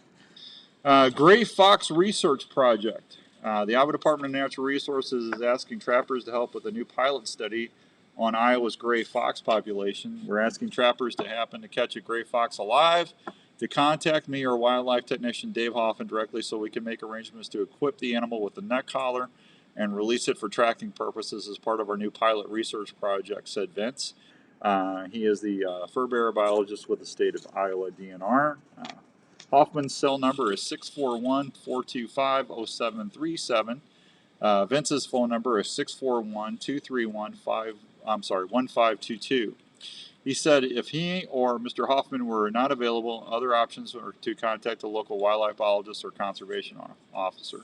Gray Fox Research Project. The Iowa Department of Natural Resources is asking trappers to help with a new pilot study on Iowa's gray fox population. We're asking trappers to happen to catch a gray fox alive to contact me or wildlife technician Dave Hoffman directly so we can make arrangements to equip the animal with a neck collar and release it for tracking purposes as part of our new pilot research project, said Vince. He is the fur bearer biologist with the state of Iowa DNR. Hoffman's cell number is 641-425-0737. Vince's phone number is 641-231-1522. He said if he or Mr. Hoffman were not available, other options are to contact a local wildlife biologist or conservation officer.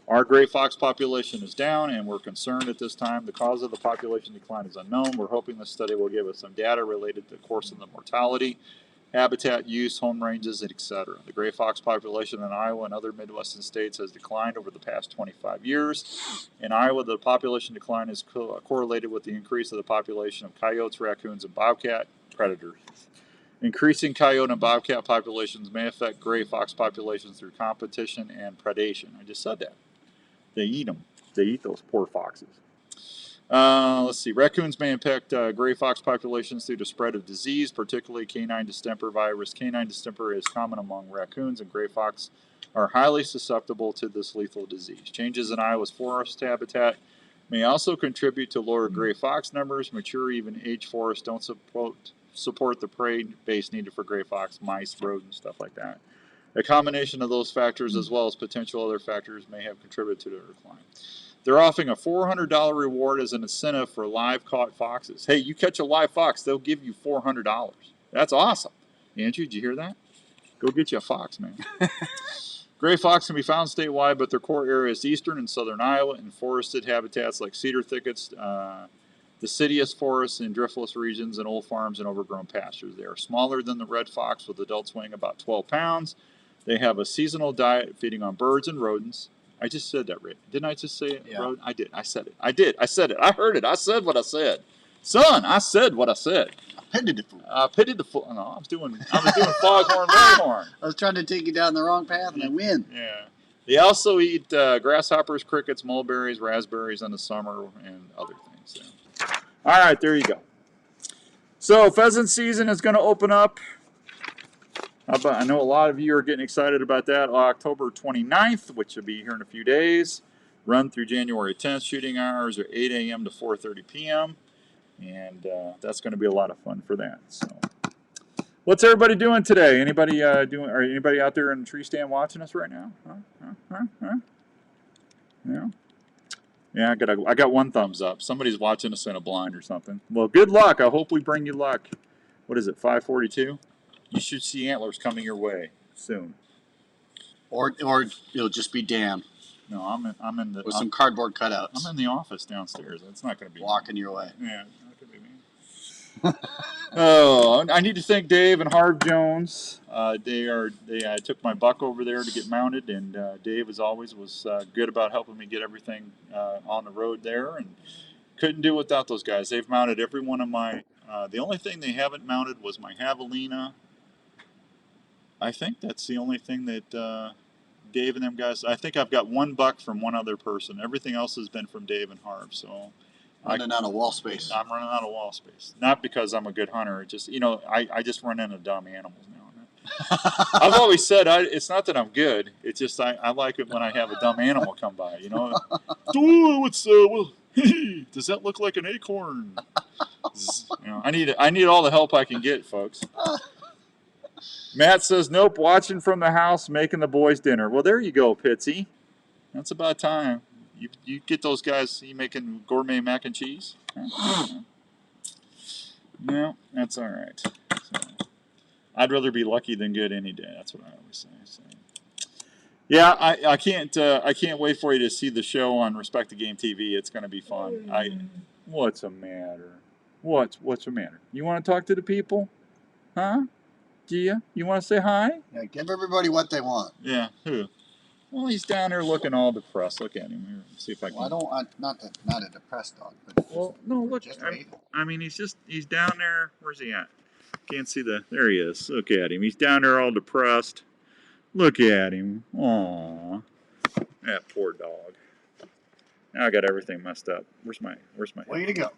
Our gray fox population is down, and we're concerned at this time. The cause of the population decline is unknown. We're hoping this study will give us some data related to the course of the mortality, habitat use, home ranges, etc. The gray fox population in Iowa and other Midwestern states has declined over the past 25 years. In Iowa, the population decline is correlated with the increase of the population of coyotes, raccoons, and bobcat predators. Increasing coyote and bobcat populations may affect gray fox populations through competition and predation. I just said that. They eat them. They eat those poor foxes. Let's see. Raccoons may impact gray fox populations through the spread of disease, particularly canine distemper virus. Canine distemper is common among raccoons, and gray fox are highly susceptible to this lethal disease. Changes in Iowa's forest habitat may also contribute to lower gray fox numbers. Mature, even age forests don't support the prey base needed for gray fox, mice, rodents, stuff like that. A combination of those factors, as well as potential other factors, may have contributed to the decline. They're offering a $400 reward as an incentive for live caught foxes. Hey, you catch a live fox, they'll give you $400. That's awesome. Andrew, did you hear that? Go get you a fox, man. Gray fox can be found statewide, but their core area is eastern and southern Iowa in forested habitats like cedar thickets, deciduous forests in driftless regions, and old farms and overgrown pastures. They are smaller than the red fox, with adults weighing about 12 pounds. They have a seasonal diet feeding on birds and rodents. I just said that, Rick. Didn't I just say it? Yeah. I did. I said it. I said it. I heard it. I said what I said. Son, I said what I said. I pitied the fool. I pitied the fool. No, I was doing foghorn leghorn. I was trying to take you down the wrong path, and I win. Yeah. They also eat grasshoppers, crickets, mulberries, raspberries in the summer, and other things. So. All right, there you go. So pheasant season is going to open up. I know a lot of you are getting excited about that. October 29th, which will be here in a few days. Run through January 10th. Shooting hours are 8 a.m. to 4:30 p.m. And that's going to be a lot of fun for that. So, what's everybody doing today? Anybody anybody out there in the tree stand watching us right now? Yeah. Yeah, I got one thumbs up. Somebody's watching us in a blind or something. Well, good luck. I hope we bring you luck. What is it? 5:42. You should see antlers coming your way soon. Or it'll just be Dan. No, I'm in the with some cardboard cutouts. I'm in the office downstairs. It's not going to be walking your way. Yeah, it's not going to be me. Oh, I need to thank Dave and Harv Jones. I took my buck over there to get mounted, and Dave, as always, was good about helping me get everything on the road there, and couldn't do without those guys. They've mounted every one of my The only thing they haven't mounted was my Javelina. I think that's the only thing that Dave and them guys. I think I've got one buck from one other person. Everything else has been from Dave and Harv. So running out of wall space. I'm running out of wall space. Not because I'm a good hunter. Just I just run into dumb animals now and then. I've always said it's not that I'm good. It's just I like it when I have a dumb animal come by. Oh, it's well. Does that look like an acorn? I need all the help I can get, folks. Matt says, nope, watching from the house, making the boys dinner. Well, there you go, Pitsy. That's about time. You get those guys, you making gourmet mac and cheese? No, that's all right. So, I'd rather be lucky than good any day. That's what I always say. So. Yeah, I can't wait for you to see the show on Respect the Game TV. It's going to be fun. What's the matter? What's the matter? You want to talk to the people? Huh? Gia, you want to say hi? Yeah, give everybody what they want. Yeah, who? Well, he's down there looking all depressed. Look at him here. See if I can. Well, not a depressed dog, but no, look. I mean, he's down there. Where's he at? Can't see there he is. Look at him. He's down there all depressed. Look at him. Aww. That poor dog. Now I got everything messed up. Where's my way to go.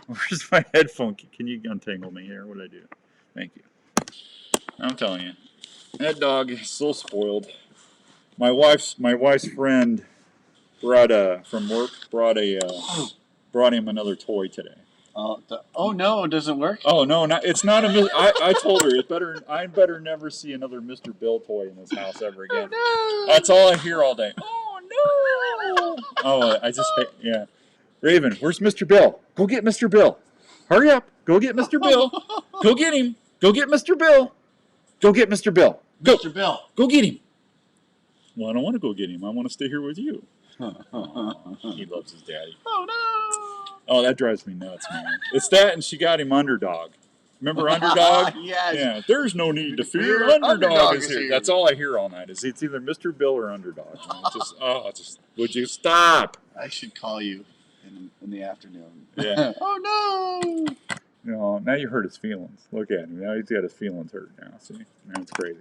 Where's my headphone? Can you untangle me here? What did I do? Thank you. I'm telling you, that dog is so spoiled. My wife's friend brought him another toy today. Oh no, it doesn't work. Oh no, it's not a. I told her I better never see another Mr. Bill toy in this house ever again. Oh, no. That's all I hear all day. Oh no! Oh, yeah. Raven, where's Mr. Bill? Go get Mr. Bill. Hurry up! Go get Mr. Bill. Go get him. Go get Mr. Bill. Go get Mr. Bill. Go. Mr. Bill. Go get him. Well, I don't want to go get him. I want to stay here with you. He loves his daddy. Oh, no. Oh, that drives me nuts, man. It's that, and she got him Underdog. Remember Underdog? Yes. Yeah. There's no need to fear. Underdog is here. That's all I hear all night. It's either Mr. Bill or Underdog. Just would you stop? I should call you in the afternoon. Yeah. Oh, no. Now you hurt his feelings. Look at him. Now he's got his feelings hurt now. See? That's crazy.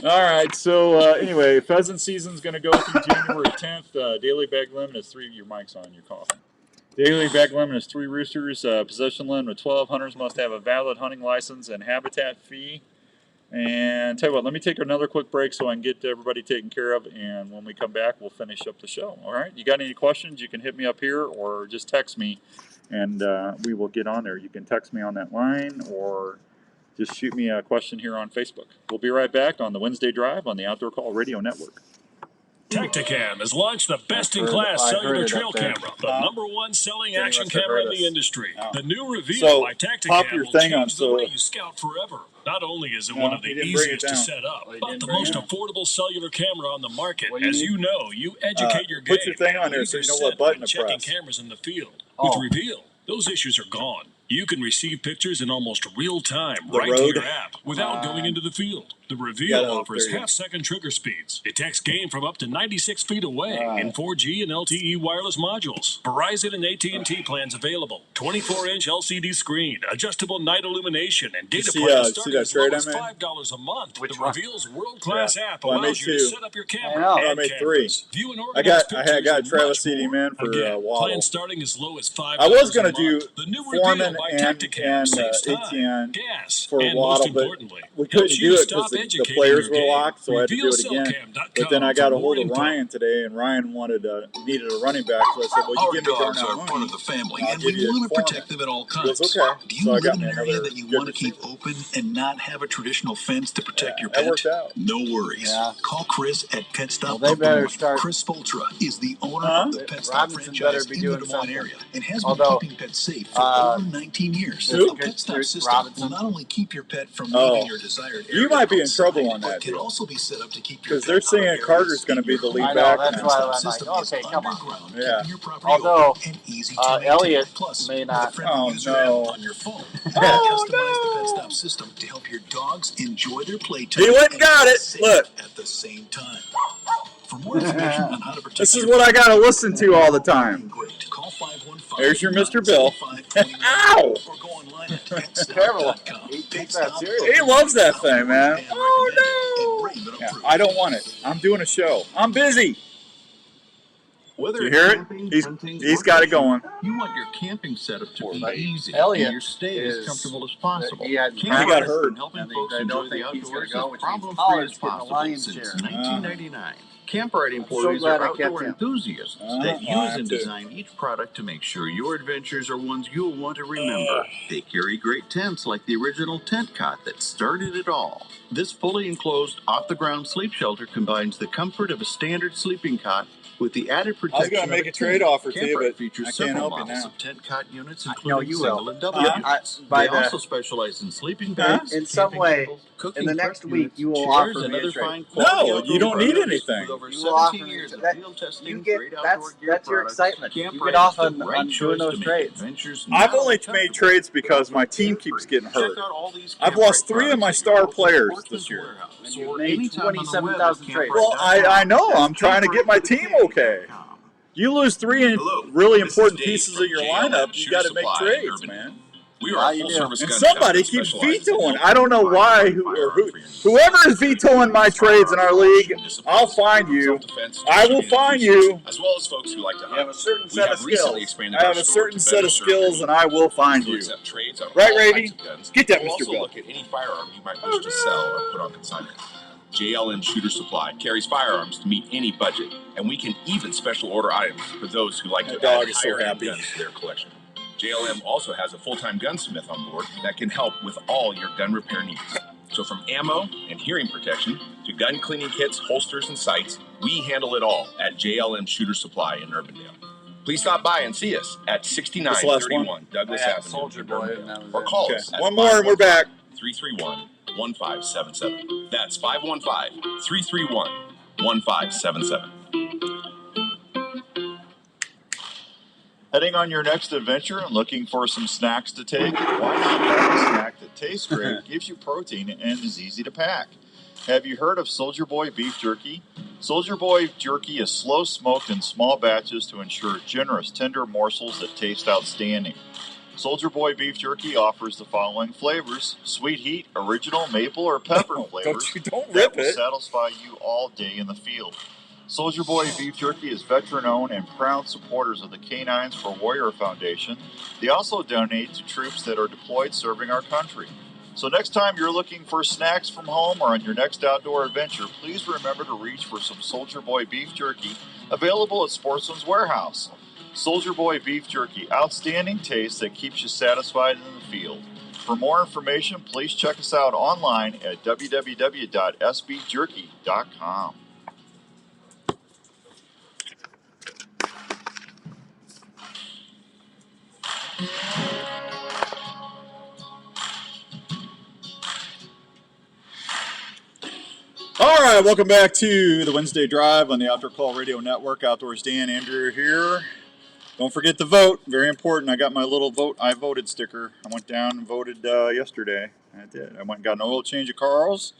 All right. So, anyway, pheasant season's going to go through January 10th. Daily bag limit is 3. Your mic's on. You're coughing. Daily bag limit is 3 roosters. Possession limit of 12. Hunters must have a valid hunting license and habitat fee. And tell you what, let me take another quick break so I can get everybody taken care of. And when we come back, we'll finish up the show. All right? You got any questions? You can hit me up here or just text me. And we will get on there. You can text me on that line or just shoot me a question here on Facebook. We'll be right back on the Wednesday Drive on the Outdoor Call Radio Network. Tactacam has launched the best-in-class cellular trail camera, the #1 selling action camera in the industry. The new Reveal by Tactacam will change the way you scout forever. Not only is it one of the easiest to set up, but the most affordable cellular camera on the market. As you know, you educate your game. Put your thing on there so you know what button to press. Checking cameras in the field. With Reveal, those issues are gone. You can receive pictures in almost real time right to your app without going into the field. The Reveal offers half-second trigger speeds, detects game from up to 96 feet away in 4G and LTE wireless modules. Verizon and AT&T plans available. 24-inch LCD screen, adjustable night illumination, and data plans start as low as $5 a month. The Reveal's world-class app allows you to set up your camera and cameras. View and organize pictures. I got Travis CD Man for Waddle. Plans starting as low as $5 I was going to do the new Foreman by and ATN gas, for and Waddle, but we couldn't do it because the players were locked, so I had to do it again. But then I got a hold of Ryan today, and Ryan needed a running back, so I said, well, you give me dogs are part of the family, and we want to protect them at all costs. Okay. Do you live in an area that you want to keep open and not have a traditional fence to protect your pet? That worked out. No worries. Call Chris at Pet Stop. They better start. Chris Fultra is the owner of the Pet Stop franchise in the Des Moines area and has been keeping pets safe for over 19 years. The Pet Stop system will not only keep your pet from leaving your desired area, you might be in trouble on that, can also be set up to keep because they're saying Carter's going to be the lead back. That's why I'm like, okay, come on. Yeah. Although Elliot may not. Oh no! On your phone. Customize the Pet Stop system to help your dogs enjoy their playtime. He went and got it. Look. At the same time. For more information on how to protect this is what I got to listen to all the time. Great. Call 515. There's your Mr. Bill. Ow! Careful. He takes that seriously. He loves that thing, man. Oh, no. Yeah, I don't want it. I'm doing a show. I'm busy. Do you hear it? He's got it going. You want your camping setup to be easy Elliot and your stay as comfortable as possible. He had I got hurt. Helping folks enjoy the outdoors as problem-free Pollard's as getting the possible lion's since share. 1999. Camp Right so employees glad are I kept outdoor him. enthusiasts that use and design each product to make sure your adventures are ones you'll want to remember. They carry great tents like the original tent cot that started it all. This fully enclosed, off-the-ground sleep shelter combines the comfort of a standard sleeping cot with the added protection. I was going to make a trade offer to you, but features I can't several help you models now. of tent cot units, No, including you single will. and double Yeah, units. by They the- also specialize in sleeping bags, In some camping way, tables, cooking in the prep next week, units, you will chairs, offer and me a other trade. fine quality No, you don't need anything. With over You will offer 17 me years of that. field testing, You get great outdoor gear that's your products, excitement. Camp You Right get off is the on right doing choice those to make trades. adventures I've not only only made trades because my team keeps getting hurt. Check out all these I've Camp lost Right 3 of my products at star your local players Sportsman's this year. Warehouse And you or made anytime on the web at 27,000 trades. Well, I know. I'm trying to get my team okay. You lose 3 really important pieces of your lineup, you got to make trades, man. We are a full-service And gun shop somebody that keeps specializes in vetoing. helping I don't know provide why. firearm for your needs. Whoever is vetoing my trades in our league, I'll find you. I will find you. As well as folks who like to You have hunt. a certain We set have of recently skills. expanded I our have a store certain to set better of serve your skills, and I will find needs. you. We accept trades on Right, all Rady? types of guns. Get that, We'll Mr. also Bill. look at any firearm you might wish to sell or put on consignment. JLM Shooter Supply carries firearms to meet any budget, and we can even special order items for those who like to That dog add is so higher-end happy. guns to their collection. JLM also has a full-time gunsmith on board that can help with all your gun repair needs. So from ammo and hearing protection to gun cleaning kits, holsters, and sights, we handle it all at JLM Shooter Supply in Urbandale. Please stop by and see us at 6931 Douglas I had Avenue Soldier in Boy, Urbandale. and that was Or it. call Okay. us at One more and we're back. 331-1577. That's 515-331-1577. Heading on your next adventure and looking for some snacks to take? Why not pack a snack that tastes great, gives you protein, and is easy to pack? Have you heard of Soldier Boy beef jerky? Soldier Boy jerky is slow smoked in small batches to ensure generous, tender morsels that taste outstanding. Soldier Boy beef jerky offers the following flavors: sweet heat, original, maple, or pepper flavors Don't that rip will it. satisfy you all day in the field. Soldier Boy Beef Jerky is veteran-owned and proud supporters of the Canines for Warrior Foundation. They also donate to troops that are deployed serving our country. So next time you're looking for snacks from home or on your next outdoor adventure, please remember to reach for some Soldier Boy Beef Jerky, available at Sportsman's Warehouse. Soldier Boy Beef Jerky, outstanding taste that keeps you satisfied in the field. For more information, please check us out online at www.sbjerky.com. All right, welcome back to the Wednesday Drive on the Outdoor Call Radio Network. Outdoors Dan, Andrew here. Don't forget to vote. Very important. I got my little vote. I voted sticker. I went down and voted yesterday. I did. I went and got an oil change at Carl's,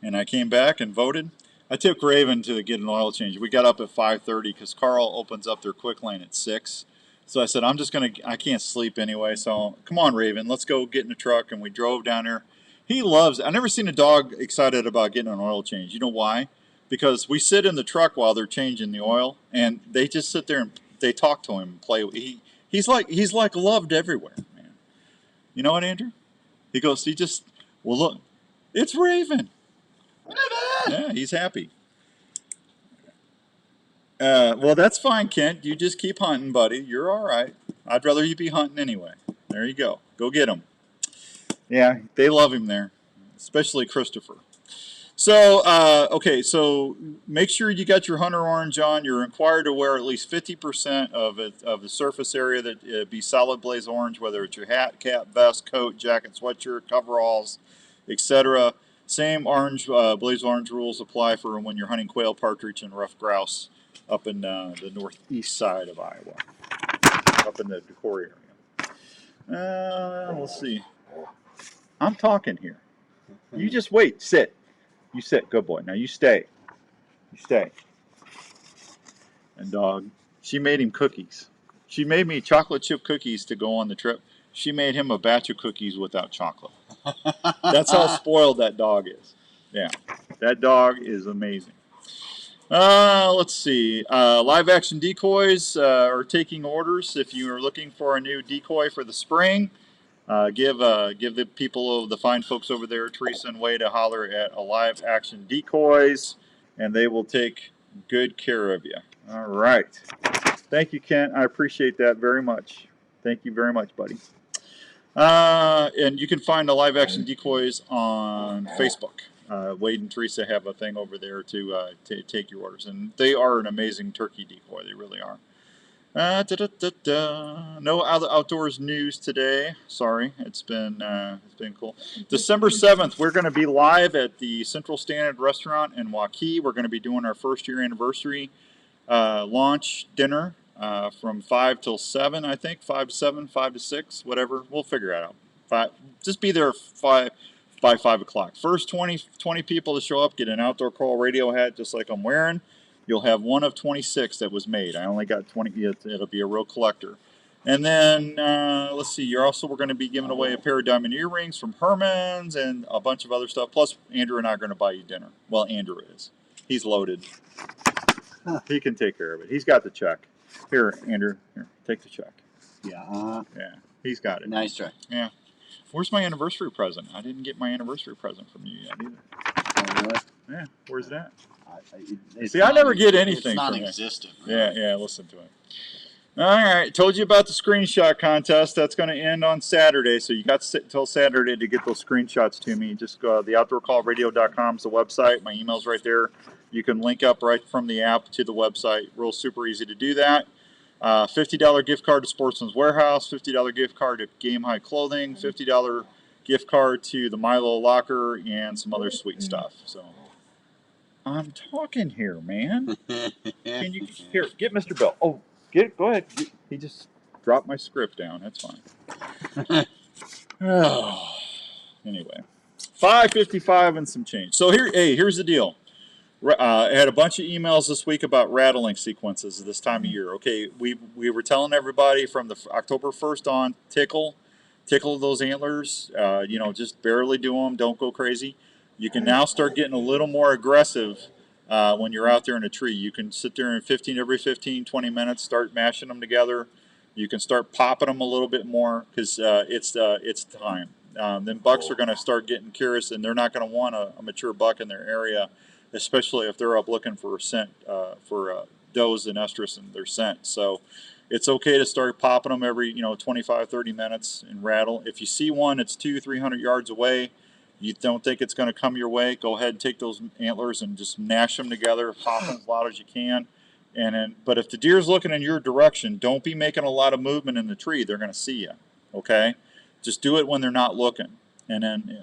and I came back and voted. I took Raven to get an oil change. We got up at 5:30 because Carl opens up their quick lane at 6. So I said, I can't sleep anyway. So come on, Raven, let's go get in the truck. And we drove down there. He loves it. I've never seen a dog excited about getting an oil change. You know why? Because we sit in the truck while they're changing the oil, and they just sit there and they talk to him and play. He's like loved everywhere, man. You know what, Andrew? He goes, well, look, it's Raven. Yeah, he's happy. Well, that's fine, Kent. You just keep hunting, buddy. You're all right. I'd rather you be hunting anyway. There you go. Go get him. Yeah, they love him there, especially Christopher. So, okay, so make sure you got your hunter orange on. You're required to wear at least 50% of the surface area that be solid blaze orange, whether it's your hat, cap, vest, coat, jacket, sweatshirt, coveralls, etc. Same orange blaze orange rules apply for when you're hunting quail, partridge, and rough grouse up in the northeast side of Iowa, up in the Decorah area. Let's see. I'm talking here. You just wait. Sit. You sit. Good boy. Now you stay. You stay. And dog, she made him cookies. She made me chocolate chip cookies to go on the trip. she made him a batch of cookies without chocolate. That's how spoiled that dog is. Yeah, that dog is amazing. Let's see. Live action decoys are taking orders. If you are looking for a new decoy for the spring, give the people, the fine folks over there, Teresa and Wade, a holler at a live action decoys, and they will take good care of you. All right. Thank you, Kent. I appreciate that very much. Thank you very much, buddy. And you can find the live action decoys on Facebook. Wade and Teresa have a thing over there to take your orders, and they are an amazing turkey decoy. They really are. No other outdoors news today. Sorry, it's been cool. December 7th, we're going to be live at the Central Standard Restaurant in Waukee. We're going to be doing our first year anniversary launch dinner from 5 till 7, I think. 5 to 7, 5 to 6, whatever. We'll figure it out. Just be there by 5 o'clock. First 20 people to show up get an Outdoor Call radio hat just like I'm wearing. You'll have one of 26 that was made. I only got 20. It'll be a real collector. And then, let's see, we're going to be giving away a pair of diamond earrings from Herman's and a bunch of other stuff. Plus, Andrew and I are going to buy you dinner. Well, Andrew is. He's loaded. He can take care of it. He's got the check. Here, Andrew. Here, take the check. Yeah. Yeah, he's got it. Nice try. Yeah. Where's my anniversary present? I didn't get my anniversary present from you yet either. Oh, really? Yeah, where's that? See, I never get anything. It's non-existent. Yeah, listen to it. All right, told you about the screenshot contest. That's going to end on Saturday, so you got till Saturday to get those screenshots to me. Just go theoutdoorcallradio.com is the website. My email's right there. You can link up right from the app to the website. Real super easy to do that. $50 gift card to Sportsman's Warehouse, $50 gift card to Game High Clothing, $50 gift card to the Milo Locker, and some other sweet stuff. So I'm talking here, man. Can you here get Mr. Bell? Oh, go ahead. He just dropped my script down. That's fine. Anyway, 5:55 and some change. So here's the deal. I had a bunch of emails this week about rattling sequences this time of year. Okay, we were telling everybody from the October 1st on, tickle those antlers. Just barely do them. Don't go crazy. You can now start getting a little more aggressive when you're out there in a tree. You can sit there and every 15, 20 minutes, start mashing them together. You can start popping them a little bit more because it's time. Then bucks are going to start getting curious, and they're not going to want a mature buck in their area, especially if they're up looking for scent for does and estrus in their scent. So it's okay to start popping them every 25, 30 minutes and rattle. If you see one that's 200-300 yards away, you don't think it's going to come your way, go ahead and take those antlers and just mash them together, pop them as loud as you can. But if the deer's looking in your direction, don't be making a lot of movement in the tree. They're going to see you, okay? Just do it when they're not looking. And then,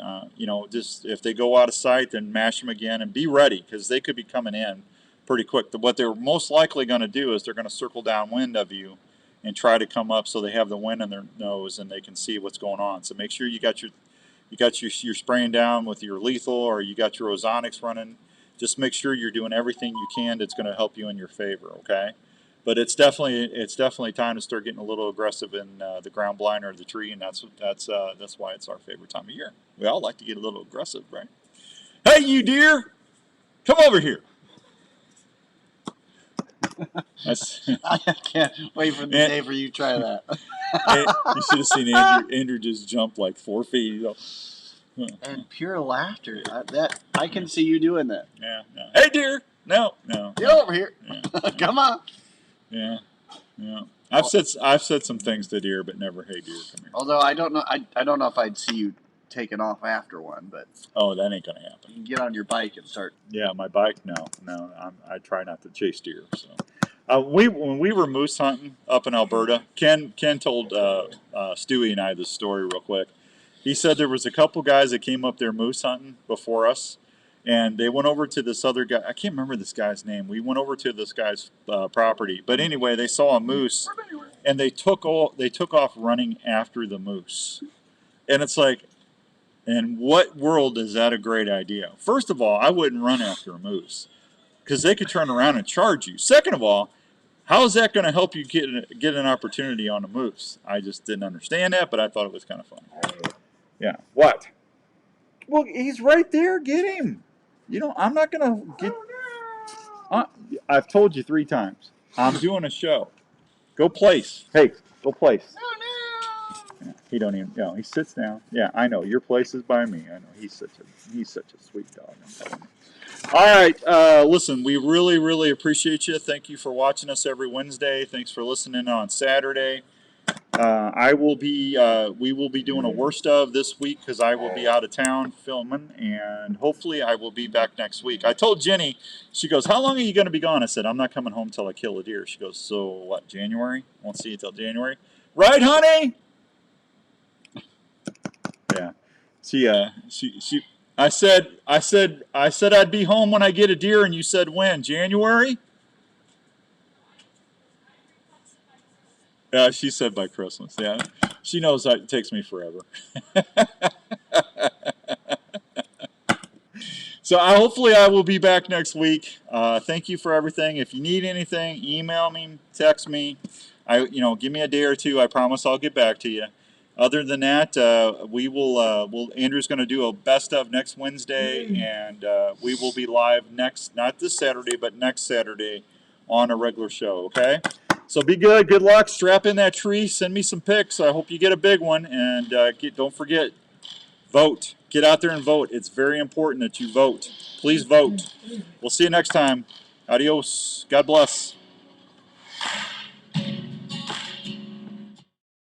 just if they go out of sight, then mash them again and be ready because they could be coming in pretty quick. What they're most likely going to do is they're going to circle downwind of you and try to come up so they have the wind in their nose and they can see what's going on. So make sure you got your spraying down with your lethal or you got your ozonics running. Just make sure you're doing everything you can that's going to help you in your favor, okay? But it's definitely time to start getting a little aggressive in the ground blind or the tree, and that's why it's our favorite time of year. We all like to get a little aggressive, right? Hey, you deer, come over here. I can't wait for the day for you to try that. You should have seen Andrew just jump like 4 feet. And pure laughter. I can see you doing that. Yeah. Hey, deer. No. Get over here. Yeah. Come on. Yeah. I've said some things to deer, but never, hey, deer, come here. Although I don't know if I'd see you taking off after one, but that ain't gonna happen. You can get on your bike and start. Yeah, my bike. No. I try not to chase deer. So, when we were moose hunting up in Alberta, Ken told Stewie and I this story real quick. He said there was a couple guys that came up there moose hunting before us, and they went over to this other guy. I can't remember this guy's name. We went over to this guy's property, but anyway, they saw a moose, and they took off running after the moose. And it's like, in what world is that a great idea? First of all, I wouldn't run after a moose because they could turn around and charge you. Second of all, How is that going to help you get an opportunity on a moose? I just didn't understand that, but I thought it was kind of funny. Yeah. What? Well, he's right there. Get him. You know, I'm not going to get... I've told you 3 times. I'm doing a show. Go place. Hey, go place. Yeah, he don't even... No, he sits down. Yeah, I know. Your place is by me. I know. He's such a sweet dog. I'm telling you. All right, listen, we really, really appreciate you. Thank you for watching us every Wednesday. Thanks for listening on Saturday. We will be doing a worst of this week because I will be out of town filming, and hopefully I will be back next week. I told Jenny, she goes, how long are you going to be gone? I said, I'm not coming home till I kill a deer. She goes, so what, January? Won't see you till January. Right, honey? Yeah. I said I'd be home when I get a deer, and you said when? January? Yeah, she said by Christmas. Yeah, she knows that it takes me forever. So hopefully I will be back next week. Thank you for everything. If you need anything, email me, text me. Give me a day or two. I promise I'll get back to you. Other than that, Andrew's going to do a best of next Wednesday, and we will be live not this Saturday, but next Saturday on a regular show, okay? So be good. Good luck. Strap in that tree. Send me some pics. I hope you get a big one, and don't forget, vote. Get out there and vote. It's very important that you vote. Please vote. We'll see you next time. Adios. God bless.